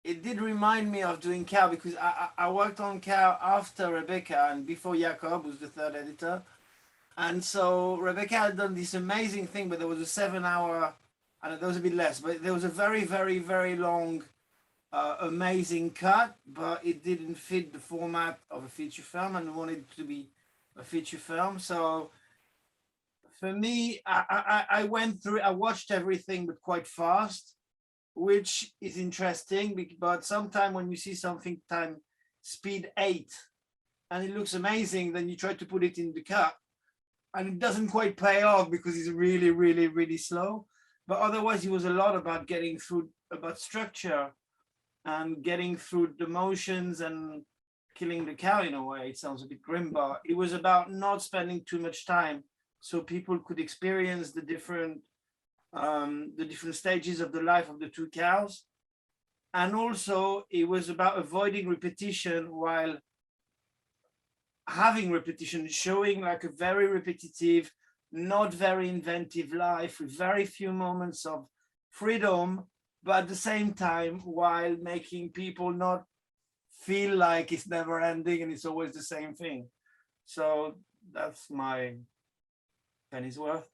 Speaker 9: it did remind me of doing cow because I worked on cow after Rebecca and before Jacob, who's the third editor. And so Rebecca had done this amazing thing, but there was a 7-hour, and there was a bit less, but there was a very, very, very long, amazing cut, but it didn't fit the format of a feature film and wanted it to be a feature film. So for me, I went through, I watched everything, but quite fast, which is interesting, but sometimes when you see something time speed 8 and it looks amazing, then you try to put it in the cut and it doesn't quite pay off because it's really, really, really slow. But otherwise, it was a lot about getting through, about structure and getting through the motions and killing the cow in a way. It sounds a bit grim, but it was about not spending too much time so people could experience the different stages of the life of the two cows. And also it was about avoiding repetition while having repetition, showing like a very repetitive, not very inventive life with very few moments of freedom, but at the same time, while making people not feel like it's never ending and it's always the same thing. So that's my penny's worth.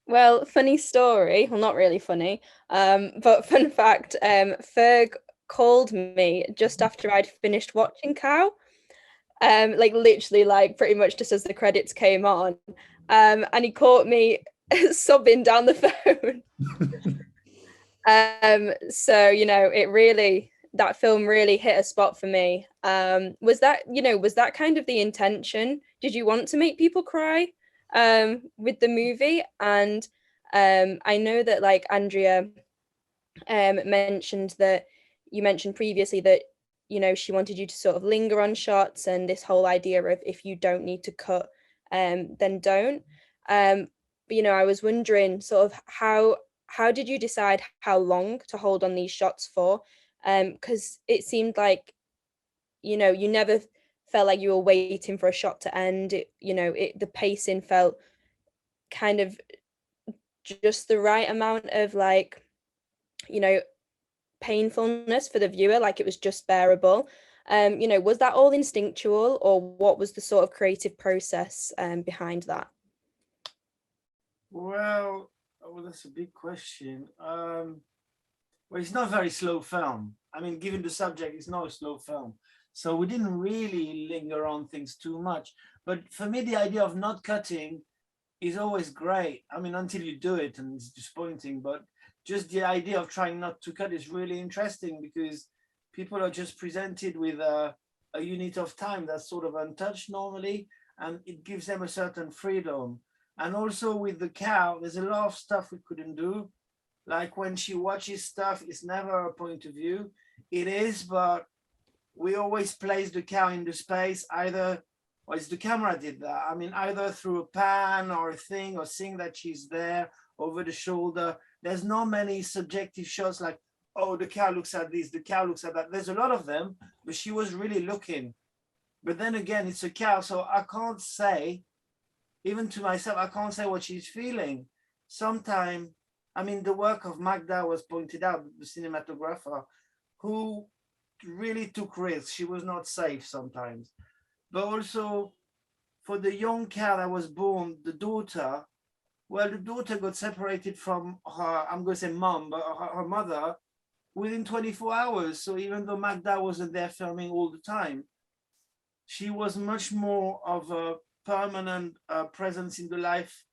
Speaker 10: Well, funny story, well, not really funny, but fun fact, Ferg called me just after I'd finished watching Cow, like literally like pretty much just as the credits came on, and he caught me sobbing down the phone. So, you know, it really, that film really hit a spot for me. Was that, you know, was that kind of the intention? Did you want to make people cry with the movie? And I know that like Andrea mentioned that, you mentioned previously that, you know, she wanted you to sort of linger on shots and this whole idea of if you don't need to cut, then don't. But, you know, I was wondering sort of how did you decide how long to hold on these shots for? Because it seemed like, you know, you never felt like you were waiting for a shot to end. You know, the pacing felt kind of just the right amount of like, you know, painfulness for the viewer, like it was just bearable. You know, was that all instinctual, or what was the sort of creative process behind that?
Speaker 9: Well, that's a big question. Well, it's not a very slow film. I mean, given the subject, it's not a slow film. So we didn't really linger on things too much. But for me, the idea of not cutting is always great. I mean, until you do it and it's disappointing, but just the idea of trying not to cut is really interesting because people are just presented with a unit of time that's sort of untouched normally, and it gives them a certain freedom. And also with the cow, there's a lot of stuff we couldn't do. Like when she watches stuff, it's never a point of view. It is, but we always place the cow in the space, either, or it's the camera did that. I mean, either through a pan or a thing, or seeing that she's there over the shoulder. There's not many subjective shots like, oh, the cow looks at this, the cow looks at that. There's a lot of them, but she was really looking. But then again, it's a cow, so I can't say, even to myself, I can't say what she's feeling. sometimes, I mean, the work of Magda was pointed out, the cinematographer, who really took risks. She was not safe sometimes. But also for the young cow that was born, the daughter, well, the daughter got separated from her, I'm going to say mom, but her mother within 24 hours. So even though Magda wasn't there filming all the time, she was much more of a permanent presence in the life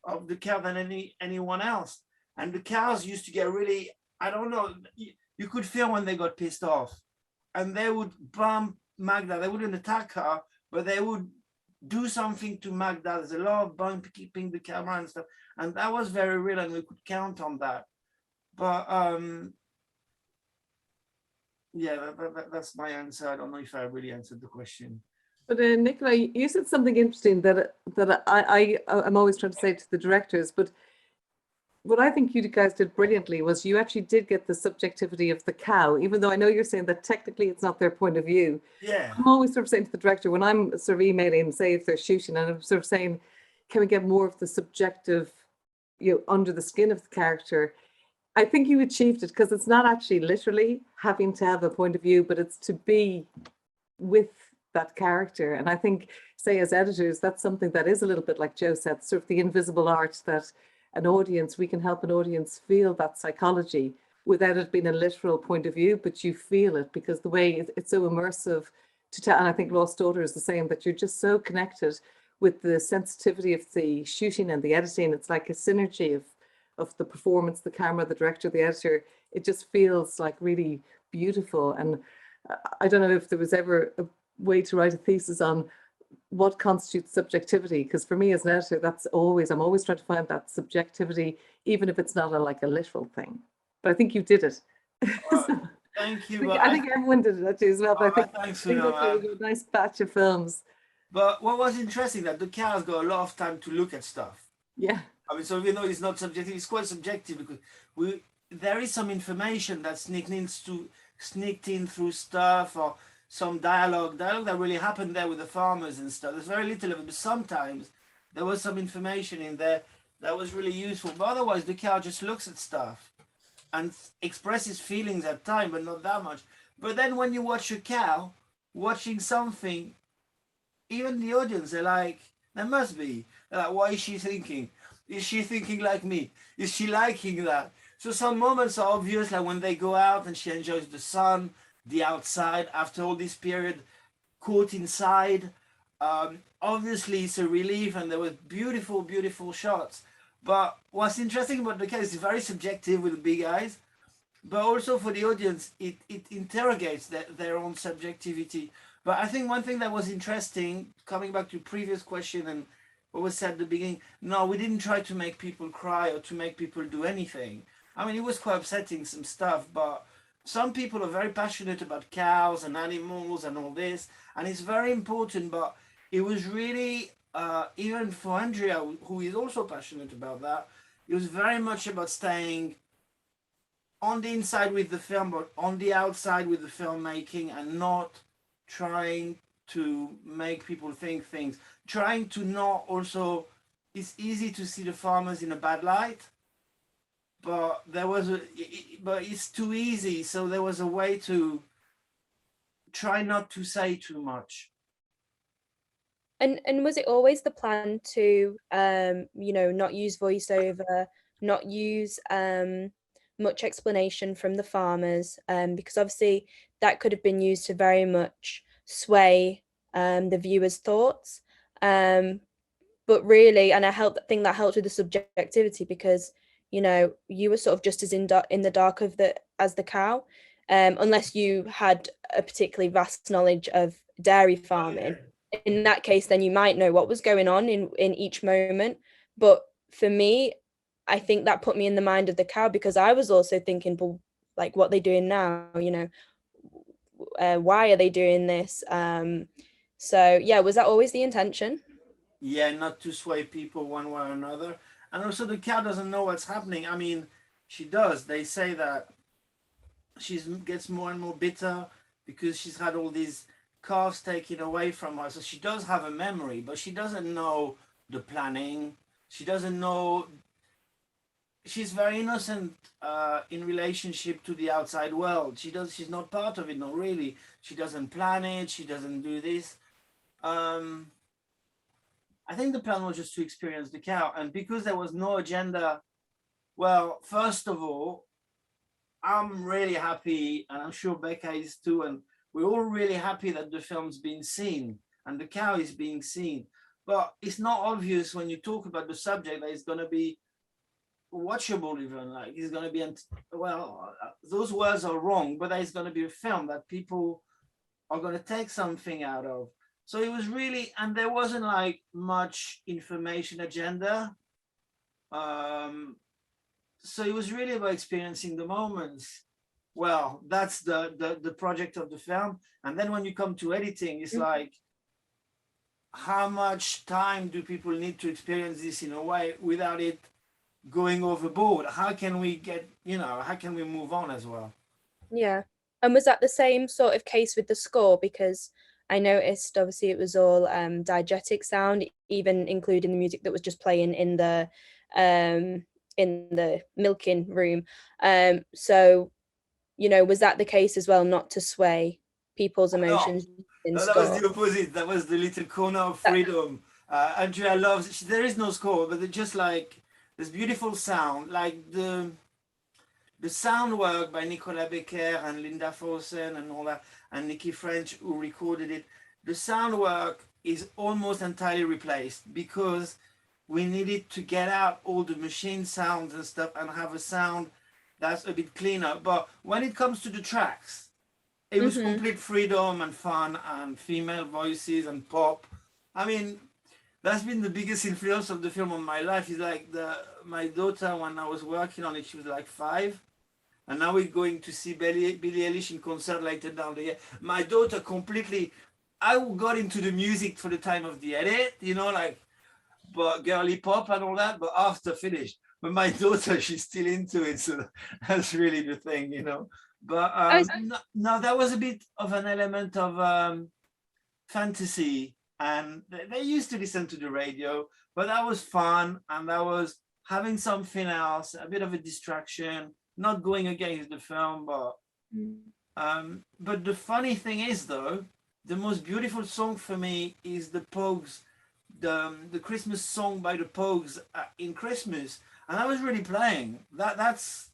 Speaker 9: of the cow than anyone else. And the cows used to get really, I don't know, you could feel when they got pissed off, and they would bump Magda. They wouldn't attack her, but they would do something to Magda. There's a lot of bump keeping the camera and stuff, and that was very real, and we could count on that. But yeah, that's my answer. I don't know if I really answered the question.
Speaker 6: But Nicola, you said something interesting that I'm always trying to say to the directors, but what I think you guys did brilliantly was you actually did get the subjectivity of the cow, even though I know you're saying that technically it's not their point of view.
Speaker 9: Yeah.
Speaker 6: I'm always sort of saying to the director, when I'm sort of emailing, say if they're shooting, and I'm sort of saying, can we get more of the subjective, under the skin of the character? I think you achieved it, because it's not actually literally having to have a point of view, but it's to be with that character. And I think, say as editors, that's something that is a little bit like Joe said, sort of the invisible art that an audience, we can help an audience feel that psychology without it being a literal point of view, but you feel it because the way it's so immersive to tell. And I think Lost Daughter is the same, that you're just so connected with the sensitivity of the shooting and the editing. It's like a synergy of the performance, the camera, the director, the editor. It just feels like really beautiful. And I don't know if there was ever a way to write a thesis on what constitutes subjectivity, because for me as an editor, I'm always trying to find that subjectivity, even if it's not like a literal thing. But I think you did it.
Speaker 9: Thank you.
Speaker 6: I think everyone did it actually as well. But I think that's a nice batch of films.
Speaker 9: But what was interesting that the cows got a lot of time to look at stuff.
Speaker 6: Yeah.
Speaker 9: I mean, so even though it's not subjective, it's quite subjective, because there is some information that sneaked in through stuff, or some dialogue that really happened there with the farmers and stuff. There's very little of it, but sometimes there was some information in there that was really useful. But otherwise, the cow just looks at stuff and expresses feelings at time, but not that much. But then when you watch a cow watching something, even the audience, they're like, there must be. They're like, what is she thinking? Is she thinking like me? Is she liking that? So some moments are obvious, like when they go out and she enjoys the sun, the outside after all this period caught inside. Obviously it's a relief, and there were beautiful shots. But what's interesting about the case is very subjective with the big eyes, but also for the audience it interrogates their own subjectivity. But I think one thing that was interesting, coming back to the previous question and what was said at the beginning, no, we didn't try to make people cry or to make people do anything. I mean, it was quite upsetting, some stuff, but some people are very passionate about cows and animals and all this, and it's very important. But it was really, even for Andrea, who is also passionate about that, it was very much about staying on the inside with the film, but on the outside with the filmmaking, and not trying to make people think things. Trying to not also, it's easy to see the farmers in a bad light, but but it's too easy. So there was a way to try not to say too much.
Speaker 10: And was it always the plan to not use voiceover, not use much explanation from the farmers, because obviously that could have been used to very much sway the viewer's thoughts, but really, and I think that helped with the subjectivity, because you were sort of just as in the dark as the cow, unless you had a particularly vast knowledge of dairy farming. In that case, then you might know what was going on in each moment. But for me, I think that put me in the mind of the cow, because I was also thinking, well, like, what are they doing now? Why are they doing this? So yeah, was that always the intention?
Speaker 9: Yeah, not to sway people one way or another. And also the cow doesn't know what's happening. I mean, she does. They say that she gets more and more bitter because she's had all these calves taken away from her. So she does have a memory, but she doesn't know the planning. She doesn't know she's very innocent in relationship to the outside world. She's not part of it, not really. She doesn't plan it. She doesn't do this. I think the plan was just to experience the cow, and because there was no agenda, well, first of all, I'm really happy, and I'm sure Becca is too, and we're all really happy that the film's being seen and the cow is being seen. But it's not obvious when you talk about the subject that it's going to be watchable, even like it's going to be, well, those words are wrong, but that it's going to be a film that people are going to take something out of. So it was really, and there wasn't like much information agenda. So it was really about experiencing the moments. Well, that's the project of the film. And then when you come to editing, it's like, how much time do people need to experience this in a way without it going overboard? How can we get, how can we move on as well?
Speaker 10: Yeah. And was that the same sort of case with the score? Because I noticed obviously it was all diegetic sound, even including the music that was just playing in the milking room. So, was that the case as well, not to sway people's emotions?
Speaker 9: No, that was the opposite. That was the little corner of freedom. Andrea loves, there is no score, but it's just like this beautiful sound, like the sound work by Nicolas Becker and Linda Fossen and all that, and Nicky French who recorded it. The sound work is almost entirely replaced because we needed to get out all the machine sounds and stuff and have a sound that's a bit cleaner. But when it comes to the tracks, it was complete freedom and fun and female voices and pop. I mean, that's been the biggest influence of the film on my life. Is like my daughter, when I was working on it, she was like 5. And now we're going to see Billie Eilish in concert later down the year. My daughter completely, I got into the music for the time of the edit, but girly pop and all that, but after finished. But my daughter, she's still into it, so that's really the thing, But no, that was a bit of an element of fantasy, and they used to listen to the radio, but that was fun, and that was having something else, a bit of a distraction, not going against the film, but the funny thing is, though, the most beautiful song for me is the Pogues, the Christmas song by the Pogues in Christmas, and I was really playing that's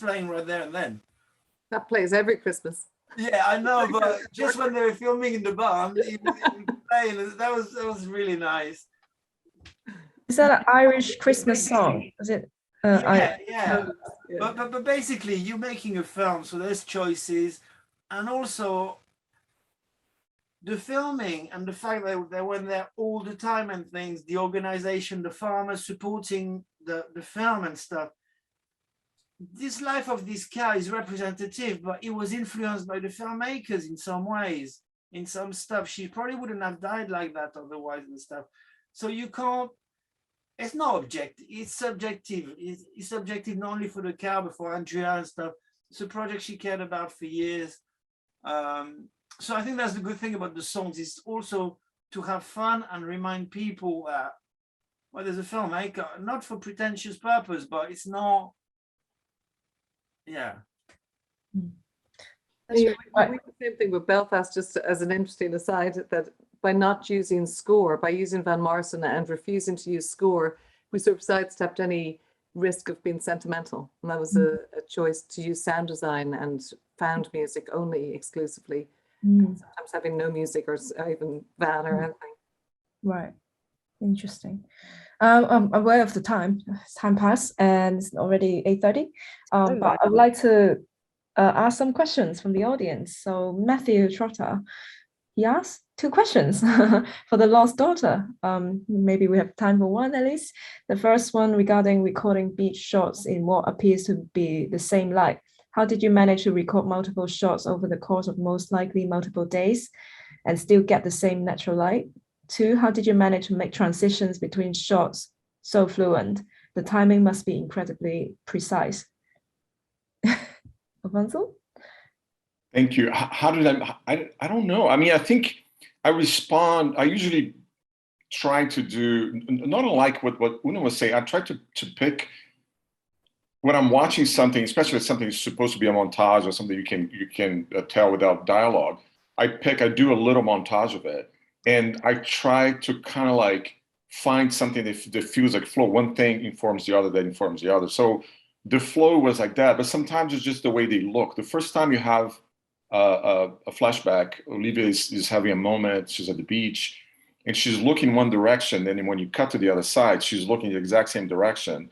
Speaker 9: playing right there and then.
Speaker 6: That plays every Christmas.
Speaker 9: Yeah, I know, but just when they were filming in the barn, playing, that was really nice.
Speaker 1: Is that an Irish Christmas song? Is it?
Speaker 9: Yeah. But basically, you're making a film, so there's choices, and also the filming and the fact that they went there all the time and things, the organization, the farmers supporting the film and stuff. This life of this cow is representative, but it was influenced by the filmmakers in some ways, in some stuff. She probably wouldn't have died like that otherwise and stuff. So you can't, it's not objective, it's subjective. It's subjective not only for the cow, but for Andrea and stuff. It's a project she cared about for years. So I think that's the good thing about the songs, is also to have fun and remind people that, well, there's a filmmaker, not for pretentious purpose, but it's not, yeah.
Speaker 6: We did the same thing with Belfast, just as an interesting aside, that by not using score, by using Van Morrison and refusing to use score, we sort of sidestepped any risk of being sentimental. And that was a choice to use sound design and found music only exclusively. Sometimes having no music or even Van or anything.
Speaker 1: Right. Interesting. I'm aware of the time. Time passed and it's already 8:30. But I would like to ask some questions from the audience. So Matthew Trotter, he asked 2 questions for The Lost Daughter. Maybe we have time for one at least. The first one regarding recording beach shots in what appears to be the same light. How did you manage to record multiple shots over the course of most likely multiple days and still get the same natural light? 2, how did you manage to make transitions between shots so fluent? The timing must be incredibly precise. Affonso?
Speaker 8: Thank you. How did I don't know. I mean, I think I usually try to do, not unlike what Una was saying, I try to pick when I'm watching something, especially if something is supposed to be a montage or something you can tell without dialogue, I do a little montage of it, and I try to kind of like find something that feels like flow. One thing informs the other, that informs the other. So the flow was like that, but sometimes it's just the way they look. The first time you have a flashback, Olivia is having a moment, she's at the beach, and she's looking one direction, and then when you cut to the other side, she's looking the exact same direction.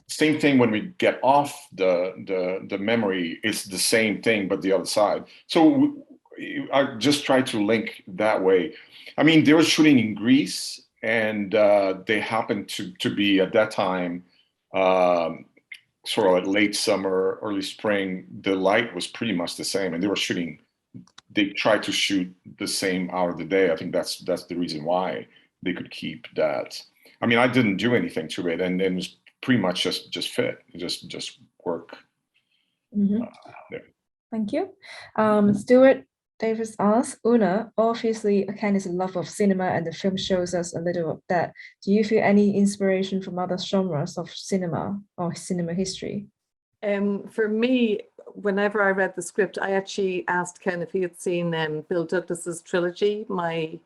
Speaker 8: Same thing when we get off the memory, it's the same thing, but the other side. So I just try to link that way. I mean, they were shooting in Greece, and they happened to be at that time, sort of like late summer, early spring. The light was pretty much the same, and they tried to shoot the same hour of the day. I think that's the reason why they could keep that. I mean, I didn't do anything to it, and it was pretty much just fit, just work.
Speaker 1: Mm-hmm.
Speaker 8: Yeah.
Speaker 1: Thank you. Stuart Davis asks, Una, obviously Ken love of cinema and the film shows us a little of that. Do you feel any inspiration from other genres of cinema or cinema history?
Speaker 6: For me, whenever I read the script, I actually asked Ken if he had seen Bill Douglas's trilogy, My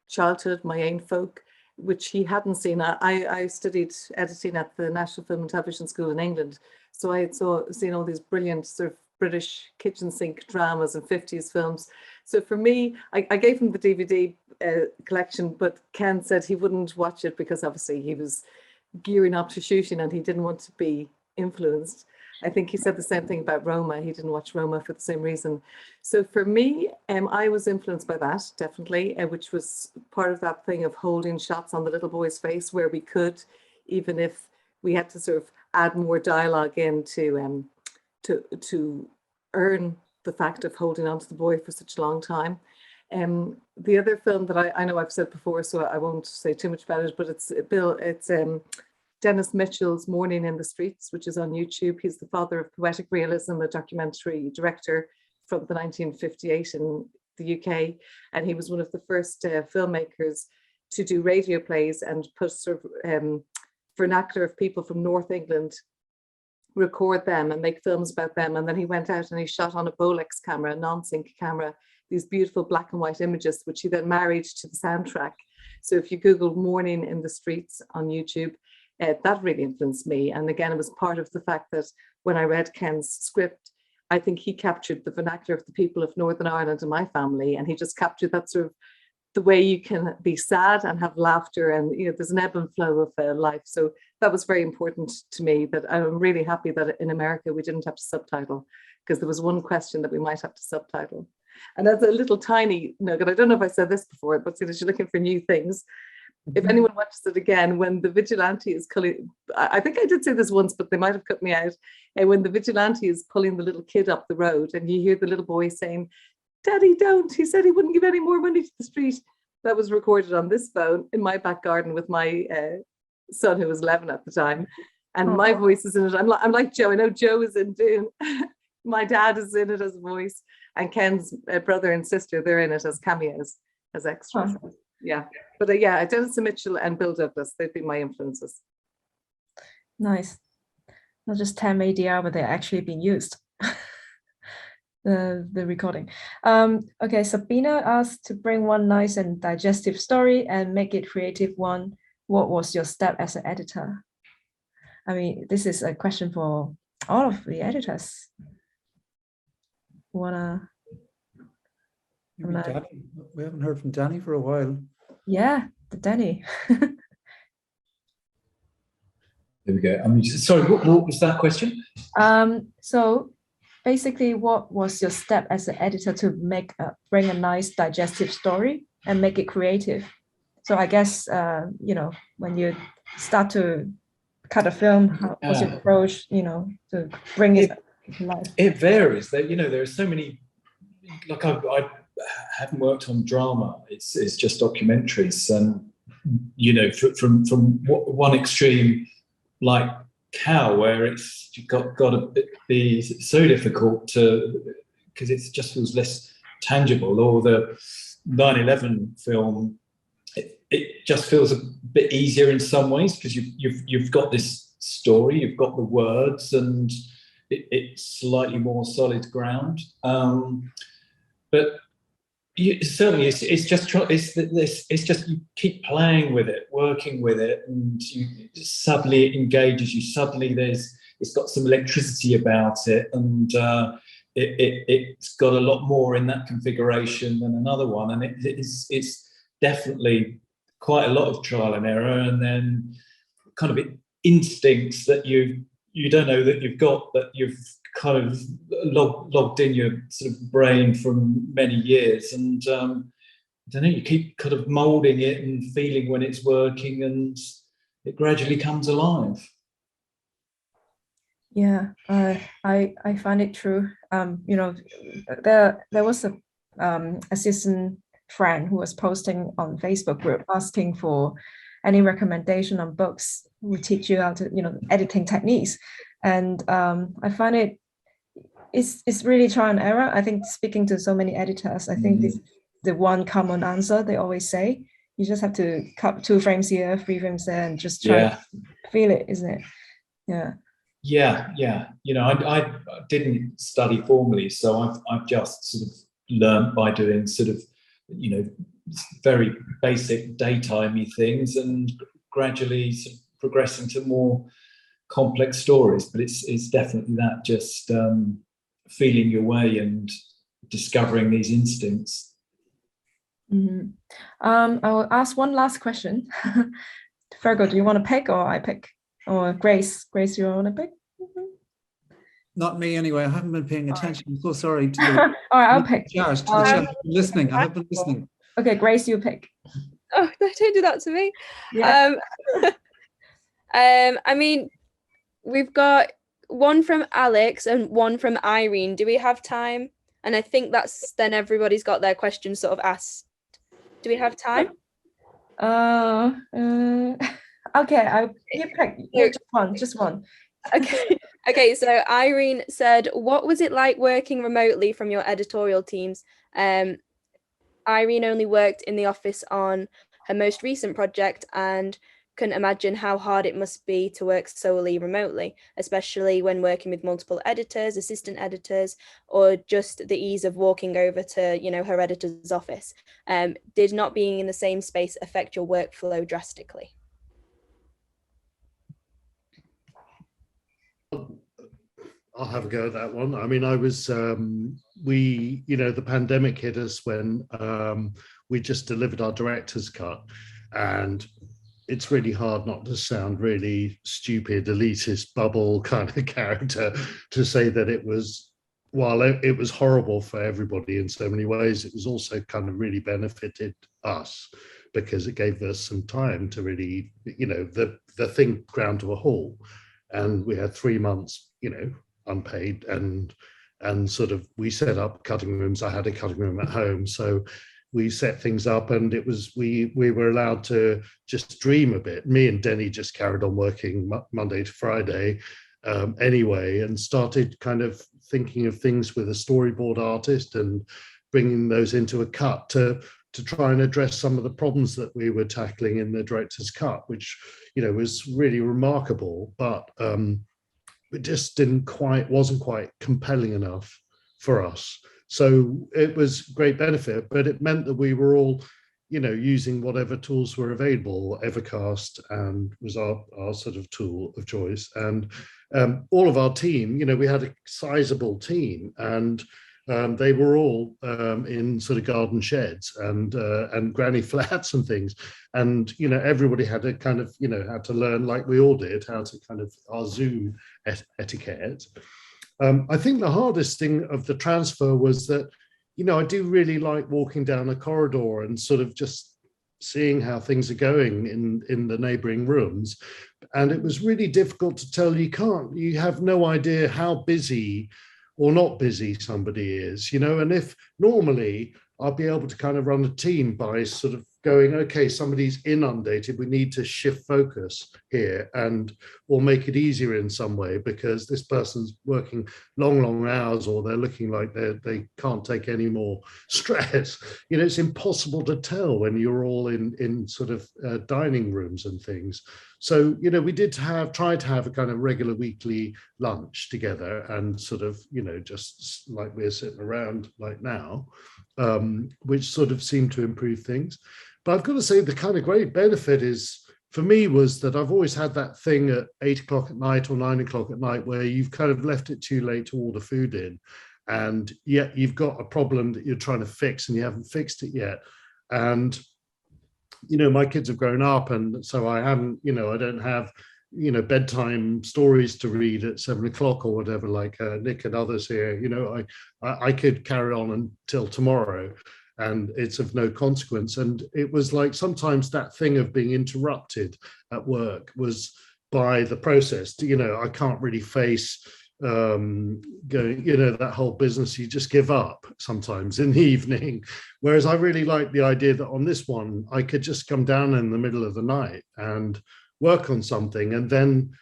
Speaker 6: Childhood, My Own Folk, which he hadn't seen. I studied editing at the National Film and Television School in England, so I had seen all these brilliant sort of British kitchen sink dramas and 50s films. So for me, I gave him the DVD collection, but Ken said he wouldn't watch it because obviously he was gearing up to shooting and he didn't want to be influenced. I think he said the same thing about Roma. He didn't watch Roma for the same reason. So for me, I was influenced by that, definitely, which was part of that thing of holding shots on the little boy's face where we could, even if we had to sort of add more dialogue in to earn the fact of holding on to the boy for such a long time. The other film that I know I've said before, so I won't say too much about it, but it's Dennis Mitchell's Morning in the Streets, which is on YouTube. He's the father of poetic realism, a documentary director from the 1958 in the UK. And he was one of the first filmmakers to do radio plays and put sort of vernacular of people from North England, record them and make films about them. And then he went out and he shot on a Bolex camera, a non-sync camera, these beautiful black and white images, which he then married to the soundtrack. So if you Google Morning in the Streets on YouTube, that really influenced me. And again, it was part of the fact that when I read Ken's script, I think he captured the vernacular of the people of Northern Ireland and my family. And he just captured that sort of the way you can be sad and have laughter, and there's an ebb and flow of life. So that was very important to me. That I'm really happy that in America we didn't have to subtitle, because there was one question that we might have to subtitle. And as a little tiny nugget, I don't know if I said this before, but as you're looking for new things, if anyone watches it again, when the vigilante is pulling, I think I did say this once, but they might have cut me out. And when the vigilante is pulling the little kid up the road, and you hear the little boy saying, "Daddy, don't. He said he wouldn't give any more money to the street." That was recorded on this phone in my back garden with my son, who was 11 at the time. And my voice is in it. I'm like Joe. I know Joe is in Dune. My dad is in it as a voice. And Ken's brother and sister, they're in it as cameos, as extras. Oh. Yeah. But yeah, Dennis Mitchell and Bill Douglas, they've been my influences.
Speaker 1: Nice. Not just 10 ADR, but they're actually being used. The recording. Okay, Sabina asked to bring one nice and digestive story and make it creative one. What was your step as an editor? I mean, this is a question for all of the editors. We
Speaker 2: haven't heard from Danny for a while.
Speaker 1: Yeah, the Danny.
Speaker 4: There we go. I mean, sorry, what was that question?
Speaker 1: So basically, what was your step as an editor to bring a nice digestive story and make it creative? So I guess when you start to cut a film, what's your approach? To bring it to life.
Speaker 4: It varies. There are so many. Like I haven't worked on drama. It's just documentaries, and from one extreme, like Cow, where it's got to be so difficult because it just feels less tangible, or the 9/11 film, it just feels a bit easier in some ways because you've got this story. You've got the words, and it's slightly more solid ground. But certainly, it's just you keep playing with it, working with it, and suddenly it engages you. Suddenly, it's got some electricity about it, and it's got a lot more in that configuration than another one, and it's definitely quite a lot of trial and error, and then kind of instincts that you don't know that you've got, that you've kind of logged in your sort of brain from many years, and I don't know, you keep kind of molding it and feeling when it's working, and it gradually comes alive.
Speaker 1: Yeah, I find it true. You know, there was a assistant friend who was posting on Facebook group asking for any recommendation on books who teach you how to, you know, editing techniques, and I find it's really trial and error. I think speaking to so many editors, I think this is the one common answer they always say. You just have to cut 2 frames here, 3 frames there, and just try to feel it, isn't it? Yeah.
Speaker 4: Yeah. You know, I didn't study formally, so I've just sort of learned by doing sort of, you know, very basic daytimey things, and gradually sort of progressing to more complex stories. But it's definitely that, just feeling your way and discovering these instincts.
Speaker 1: Mm-hmm. I will ask one last question. Fergal, do you want to pick, or I pick? Or Grace, you want to pick?
Speaker 2: Not me anyway. I haven't been paying attention. I'm so sorry.
Speaker 1: All right, I'll pick.
Speaker 2: Josh, to the chat. I've been listening. I have been listening.
Speaker 1: Okay, Grace, you pick.
Speaker 10: Oh, don't do that to me.
Speaker 1: Yeah.
Speaker 10: I mean, we've got one from Alex and one from Irene. Do we have time? And I think that's then everybody's got their questions sort of asked. Do we have time?
Speaker 1: Okay, you pick. Just one.
Speaker 10: Okay, so Irene said, what was it like working remotely from your editorial teams? Irene only worked in the office on her most recent project and couldn't imagine how hard it must be to work solely remotely, especially when working with multiple editors, assistant editors, or just the ease of walking over to, you know, her editor's office. Did not being in the same space affect your workflow drastically?
Speaker 7: I'll have a go at that one. I mean, I was, the pandemic hit us when we just delivered our director's cut, and it's really hard not to sound really stupid, elitist bubble kind of character to say that it was, while it was horrible for everybody in so many ways, it was also kind of really benefited us because it gave us some time to really, you know, the thing ground to a halt. And we had 3 months, you know, unpaid, and sort of we set up cutting rooms. I had a cutting room at home, so we set things up, and it was we were allowed to just dream a bit. Me and Denny just carried on working Monday to Friday anyway, and started kind of thinking of things with a storyboard artist and bringing those into a cut to try and address some of the problems that we were tackling in the director's cut, which, you know, was really remarkable, but it just wasn't quite compelling enough for us. So it was great benefit, but it meant that we were all, you know, using whatever tools were available. Evercast and was our sort of tool of choice, and all of our team, you know, we had a sizable team, and they were all in sort of garden sheds and granny flats and things, and, you know, everybody had to kind of, you know, had to learn, like we all did, how to kind of our Zoom etiquette. I think the hardest thing of the transfer was that, you know, I do really like walking down a corridor and sort of just seeing how things are going in the neighboring rooms. And it was really difficult to tell. You have no idea how busy or not busy somebody is, you know, and if normally I'd be able to kind of run a team by sort of going, okay, somebody's inundated, we need to shift focus here, and or make it easier in some way because this person's working long hours, or they're looking like they can't take any more stress. You know, it's impossible to tell when you're all in sort of dining rooms and things. So, you know, we did try to have a kind of regular weekly lunch together, and sort of, you know, just like we're sitting around like now, which sort of seemed to improve things. But I've got to say, the kind of great benefit is, for me, was that I've always had that thing at 8 o'clock at night or 9 o'clock at night where you've kind of left it too late to order food in, and yet you've got a problem that you're trying to fix and you haven't fixed it yet. And, you know, my kids have grown up, and so I haven't, you know, I don't have, you know, bedtime stories to read at 7 o'clock or whatever, like Nick and others here. You know, I could carry on until tomorrow, and it's of no consequence. And it was like sometimes that thing of being interrupted at work was by the process. You know, I can't really face going, you know, that whole business. You just give up sometimes in the evening. Whereas I really like the idea that on this one, I could just come down in the middle of the night and work on something, and then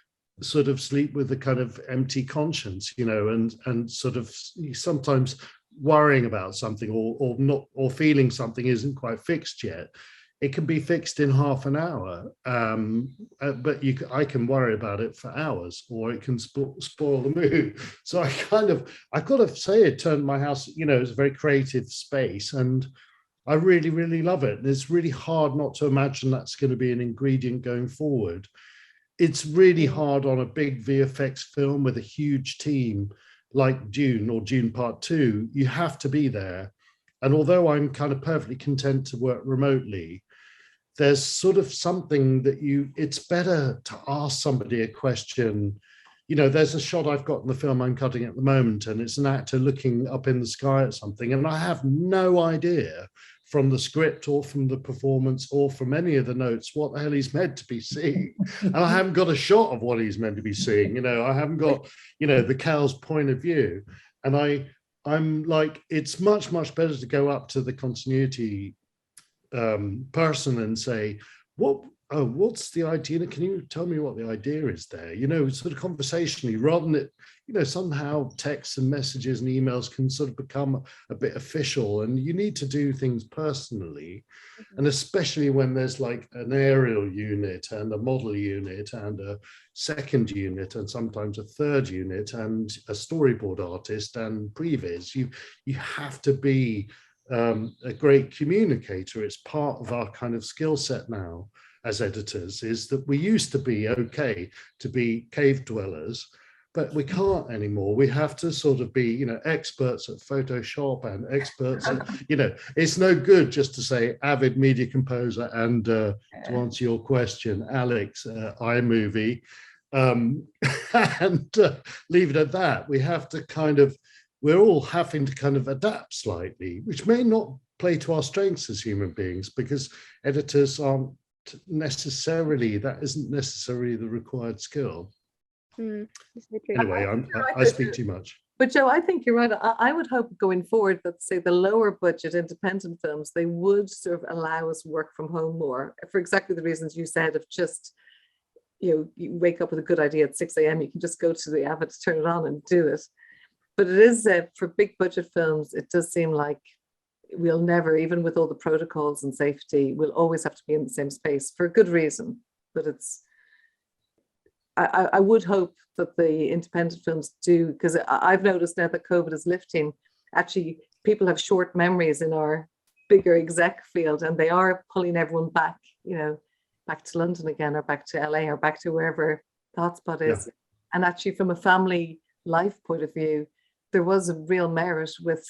Speaker 7: sort of sleep with a kind of empty conscience, you know, and sort of sometimes worrying about something or not, or feeling something isn't quite fixed yet. It can be fixed in half an hour, but I can worry about it for hours, or it can spoil the mood. So I've got to say, it turned my house, you know, it's a very creative space, and I really, really love it. And it's really hard not to imagine that's going to be an ingredient going forward. It's really hard on a big VFX film with a huge team like Dune or Dune Part 2. You have to be there. And although I'm kind of perfectly content to work remotely, there's sort of something that it's better to ask somebody a question. You know, there's a shot I've got in the film I'm cutting at the moment, and it's an actor looking up in the sky at something, and I have no idea from the script or from the performance or from any of the notes what the hell he's meant to be seeing. And I haven't got a shot of what he's meant to be seeing. You know, I haven't got, you know, the cow's point of view. And I'm like, it's much better to go up to the continuity person and say, what's the idea? Can you tell me what the idea is there? You know, sort of conversationally, rather than it, you know, somehow texts and messages and emails can sort of become a bit official, and you need to do things personally. And especially when there's like an aerial unit and a model unit and a second unit and sometimes a third unit and a storyboard artist and previs, you have to be a great communicator. It's part of our kind of skill set now as editors, is that we used to be okay to be cave dwellers, but we can't anymore. We have to sort of be, you know, experts at Photoshop and experts at, you know, it's no good just to say avid media composer and to answer your question, Alex, iMovie, and leave it at that. We have to kind of, we're all having to kind of adapt slightly, which may not play to our strengths as human beings, because editors aren't necessarily, that isn't necessarily the required skill. Anyway, I speak too much.
Speaker 6: But Joe, I think you're right. I would hope going forward that, say, the lower budget independent films, they would sort of allow us work from home more, for exactly the reasons you said, of just, you know, you wake up with a good idea at 6 a.m. you can just go to the Avid, turn it on and do it. But it is for big budget films, it does seem like we'll never, even with all the protocols and safety, we'll always have to be in the same space for a good reason. But it's, I would hope that the independent films do, because I've noticed now that COVID is lifting, actually people have short memories in our bigger exec field, and they are pulling everyone back, you know, back to London again, or back to LA, or back to wherever the hotspot is. Yeah. And actually from a family life point of view, there was a real merit with,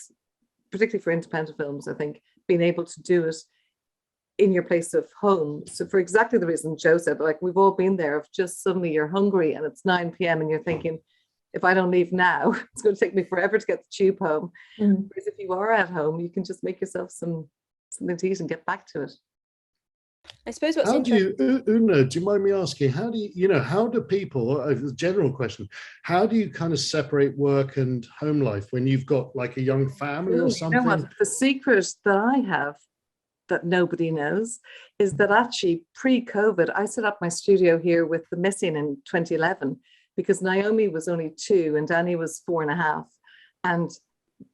Speaker 6: particularly for independent films, I think, being able to do it in your place of home. So for exactly the reason Joe said, like, we've all been there, of just suddenly you're hungry and it's 9 p.m. and you're thinking, if I don't leave now, it's going to take me forever to get the tube home. Whereas if you are at home, you can just make yourself something to eat and get back to it.
Speaker 10: I suppose what's
Speaker 7: interesting. Una, do you mind me asking, how do people, a general question, how do you kind of separate work and home life when you've got like a young family or something?
Speaker 6: You know what? The secret that I have that nobody knows is that actually pre-COVID, I set up my studio here with The Missing in 2011 because Naomi was only 2 and Danny was 4.5. And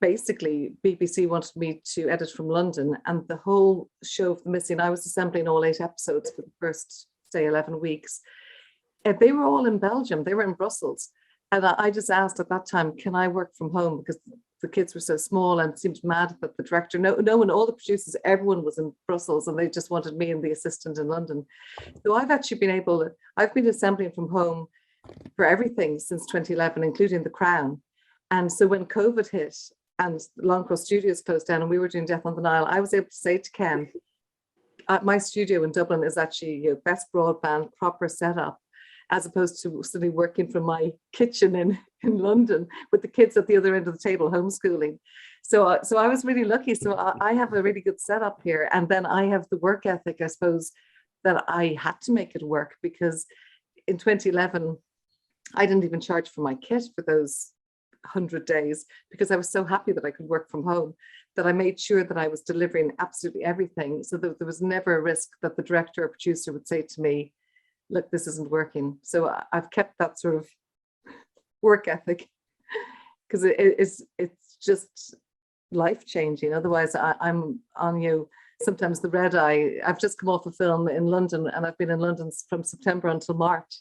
Speaker 6: basically BBC wanted me to edit from London, and the whole show of The Missing, I was assembling all 8 episodes for the first, say, 11 weeks. They were all in Belgium, they were in Brussels. And I just asked at that time, can I work from home? Because the kids were so small and it seemed mad that the director, no one, all the producers, everyone was in Brussels and they just wanted me and the assistant in London. So I've actually been I've been assembling from home for everything since 2011, including The Crown. And so when COVID hit and Longcross Studios closed down and we were doing Death on the Nile, I was able to say to Ken, my studio in Dublin is actually best broadband, proper setup, as opposed to suddenly working from my kitchen in London with the kids at the other end of the table, homeschooling. So I was really lucky. So I have a really good setup here. And then I have the work ethic, I suppose, that I had to make it work, because in 2011, I didn't even charge for my kit for those 100 days because I was so happy that I could work from home, that I made sure that I was delivering absolutely everything so that there was never a risk that the director or producer would say to me, look, this isn't working. So I've kept that sort of work ethic because it's just life changing. Otherwise, I'm on sometimes the red eye. I've just come off a film in London and I've been in London from September until March.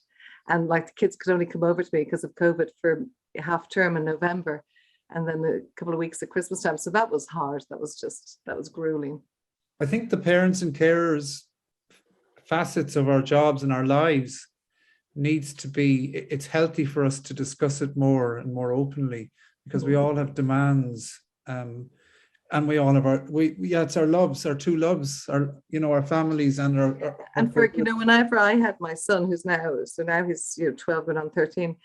Speaker 6: And like the kids could only come over to me because of COVID for half term in November. And then a couple of weeks at Christmas time. So that was hard. That was grueling.
Speaker 2: I think the parents and carers facets of our jobs and our lives needs to be, it's healthy for us to discuss it more and more openly, because we all have demands, and we all have it's our loves, our 2 loves, our families and our
Speaker 6: and for whenever I had my son, who's now he's 12 going on 13,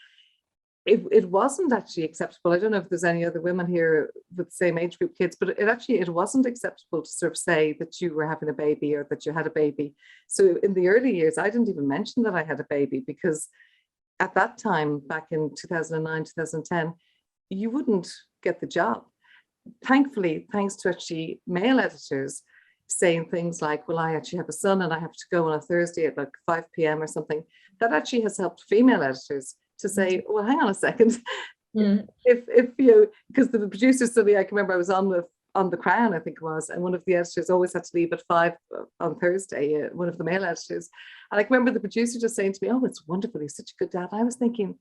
Speaker 6: it wasn't actually acceptable. I don't know if there's any other women here with the same age group kids, but it wasn't acceptable to sort of say that you were having a baby or that you had a baby. So in the early years, I didn't even mention that I had a baby, because at that time, back in 2009, 2010, you wouldn't get the job. Thankfully, thanks to actually male editors saying things like, well, I actually have a son and I have to go on a Thursday at like 5 p.m. or something, that actually has helped female editors to say, well, hang on a second. If because the producer study, I can remember I was on The Crown, I think it was, and one of the editors always had to leave at 5 on Thursday, one of the male editors. And I can remember the producer just saying to me, oh, it's wonderful, he's such a good dad. And I was thinking,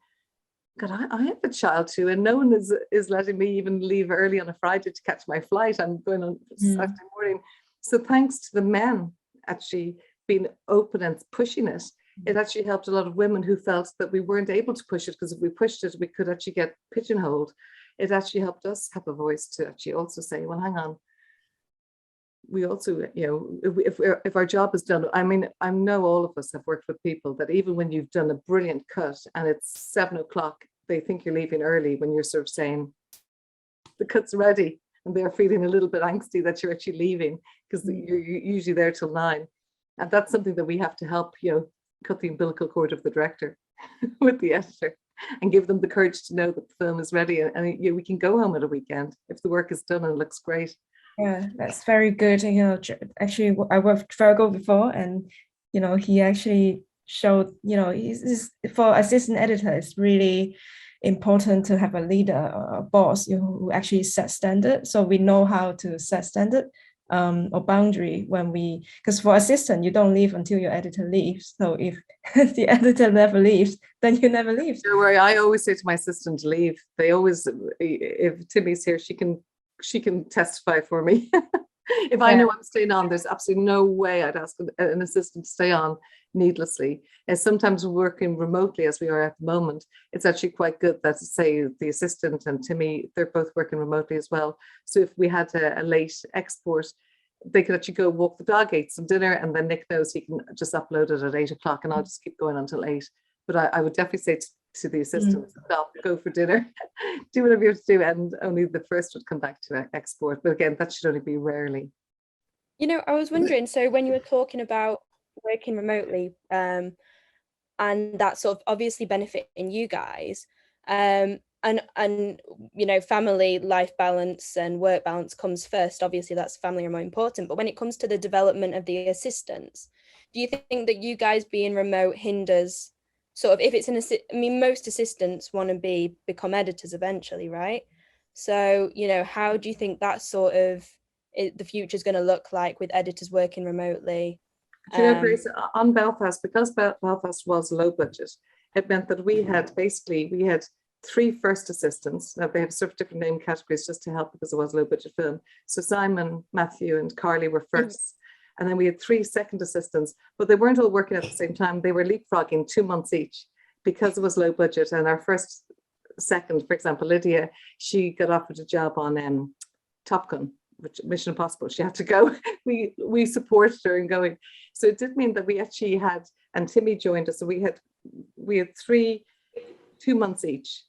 Speaker 6: God, I have a child too, and no one is letting me even leave early on a Friday to catch my flight. I'm going on Saturday morning. So thanks to the men actually being open and pushing it, it actually helped a lot of women who felt that we weren't able to push it, because if we pushed it, we could actually get pigeonholed. It actually helped us have a voice to actually also say, well, hang on. We also, if our job is done, I mean, I know all of us have worked with people that even when you've done a brilliant cut and it's 7 o'clock, they think you're leaving early when you're sort of saying the cut's ready, and they're feeling a little bit angsty that you're actually leaving because you're usually there till 9. And that's something that we have to help, cut the umbilical cord of the director with the editor and give them the courage to know that the film is ready, and we can go home at a weekend if the work is done and it looks great.
Speaker 1: Yeah, that's very good. Actually, I worked with Virgo before, and he actually showed, for assistant editor, it's really important to have a leader or a boss who actually set standard, so we know how to set standard or boundary because for assistant, you don't leave until your editor leaves. So if the editor never leaves, then you never leave.
Speaker 6: Don't worry, I always say to my assistant to leave. They always, if Timmy's here, she can testify for me. If I know I'm staying on, there's absolutely no way I'd ask an assistant to stay on needlessly. And sometimes working remotely, as we are at the moment, it's actually quite good that, say, the assistant and Timmy, they're both working remotely as well. So if we had a late export, they could actually go walk the dog, eat some dinner, and then Nick knows he can just upload it at 8 o'clock, and I'll just keep going until 8. But I would definitely say to the assistant, stop, go for dinner, do whatever you have to do, and only the first would come back to export. But again, that should only be rarely.
Speaker 10: I was wondering, so when you were talking about working remotely, and that sort of obviously benefiting you guys, you know, family life balance and work balance comes first. Obviously that's family are more important, but when it comes to the development of the assistants, do you think that you guys being remote hinders sort of, if it's I mean, most assistants want to become editors eventually, right? So, you know, how do you think that sort of the future is going to look like with editors working remotely?
Speaker 6: Do you know, Grace, on Belfast, because Belfast was low budget, it meant that we had 3 first assistants. Now they have sort of different name categories just to help because it was a low budget film. So Simon, Matthew and Carly were first. And then we had 3 second assistants, but they weren't all working at the same time. They were leapfrogging 2 months each because it was low budget. And our second, for example, Lydia, she got offered a job on Top Gun, which Mission Impossible. She had to go. We supported her in going. So it did mean that we actually had, and Timmy joined us. So we had 2 months each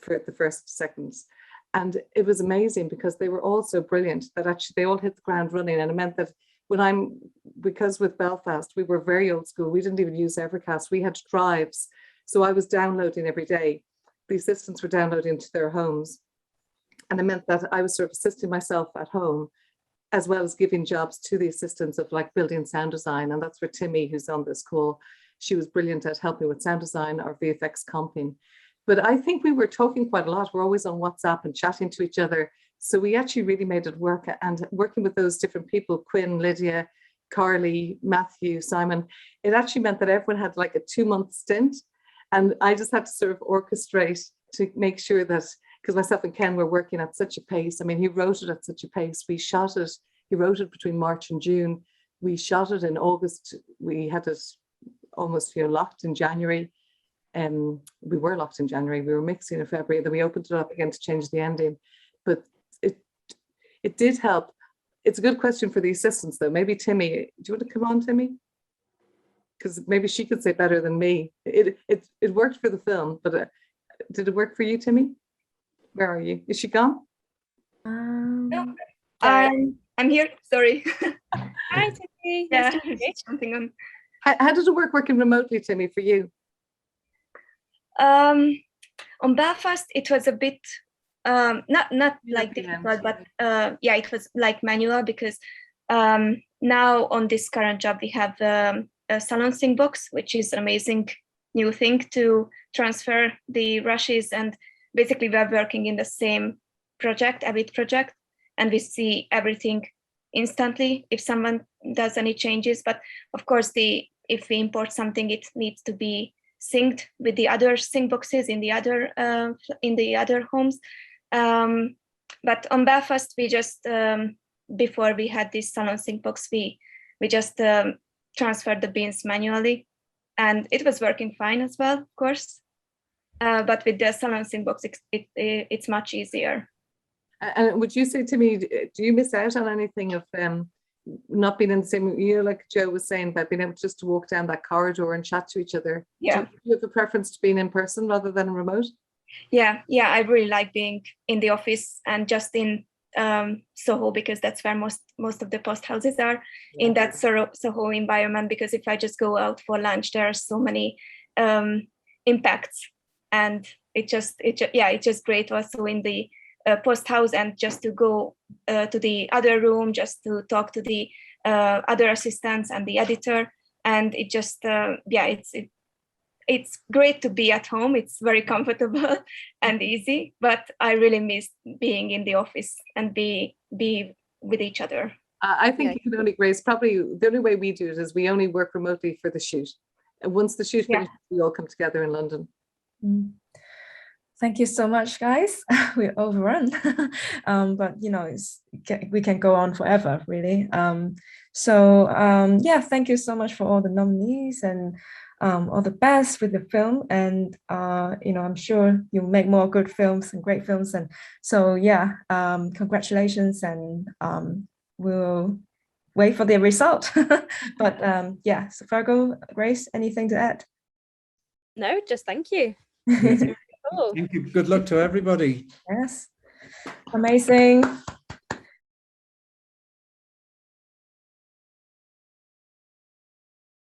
Speaker 6: for the first seconds. And it was amazing because they were all so brilliant that actually they all hit the ground running. And it meant that because with Belfast, we were very old school. We didn't even use Evercast. We had drives. So I was downloading every day. The assistants were downloading to their homes. And it meant that I was sort of assisting myself at home, as well as giving jobs to the assistants of like building sound design. And that's where Timmy, who's on this call, she was brilliant at helping with sound design or VFX comping. But I think we were talking quite a lot. We're always on WhatsApp and chatting to each other. So we actually really made it work. And working with those different people, Quinn, Lydia, Carly, Matthew, Simon, it actually meant that everyone had like a 2-month stint. And I just had to sort of orchestrate to make sure that, because myself and Ken were working at such a pace. I mean, he wrote it at such a pace. We shot it, he wrote it between March and June. We shot it in August. We had it almost, locked in January. We were locked in January. We were mixing in February. Then we opened it up again to change the ending. But it did help. It's a good question for the assistants, though. Maybe Timmy, do you want to come on, Timmy? Because maybe she could say better than me. It worked for the film, but did it work for you, Timmy? Where are you? Is she gone?
Speaker 11: No, I'm here. Sorry.
Speaker 10: Hi, Timmy.
Speaker 11: Yeah.
Speaker 10: Nice to meet you.
Speaker 11: Something on.
Speaker 6: How did it working remotely, Timmy, for you?
Speaker 11: On Belfast, it was a bit not like difficult, but yeah, it was like manual because now on this current job we have a salon sync box, which is an amazing new thing to transfer the rushes, and basically we are working in the same project, Avid project, and we see everything instantly if someone does any changes. But of course, if we import something, it needs to be synced with the other sync boxes in the other homes. But on Belfast, we just before we had this salon sync box, we just transferred the bins manually, and it was working fine as well, of course. But with the salon sync box, it's much easier.
Speaker 6: And would you say to me, do you miss out on anything of not being in the same, like Joe was saying, about being able just to walk down that corridor and chat to each other?
Speaker 11: Yeah.
Speaker 6: Do you have a preference to being in person rather than remote?
Speaker 11: Yeah, I really like being in the office and just in Soho, because that's where most of the post houses are, in that Soho environment. Because if I just go out for lunch, there are so many impacts, and it's just great also in the post house, and just to go to the other room, just to talk to the other assistants and the editor, and it just it's great to be at home. It's very comfortable and easy, but I really miss being in the office and be with each other.
Speaker 6: I think you can only, Grace, probably the only way we do it is we only work remotely for the shoot. And once the shoot finishes, we all come together in London.
Speaker 1: Thank you so much, guys. We're overrun, but we can go on forever, really. Thank you so much for all the nominees, and all the best with the film. And I'm sure you'll make more good films and great films. And so congratulations, and we'll wait for the result. But so Virgo, Grace, anything to add?
Speaker 10: No, just thank you.
Speaker 2: Thank you. Good luck to everybody.
Speaker 1: Yes. Amazing.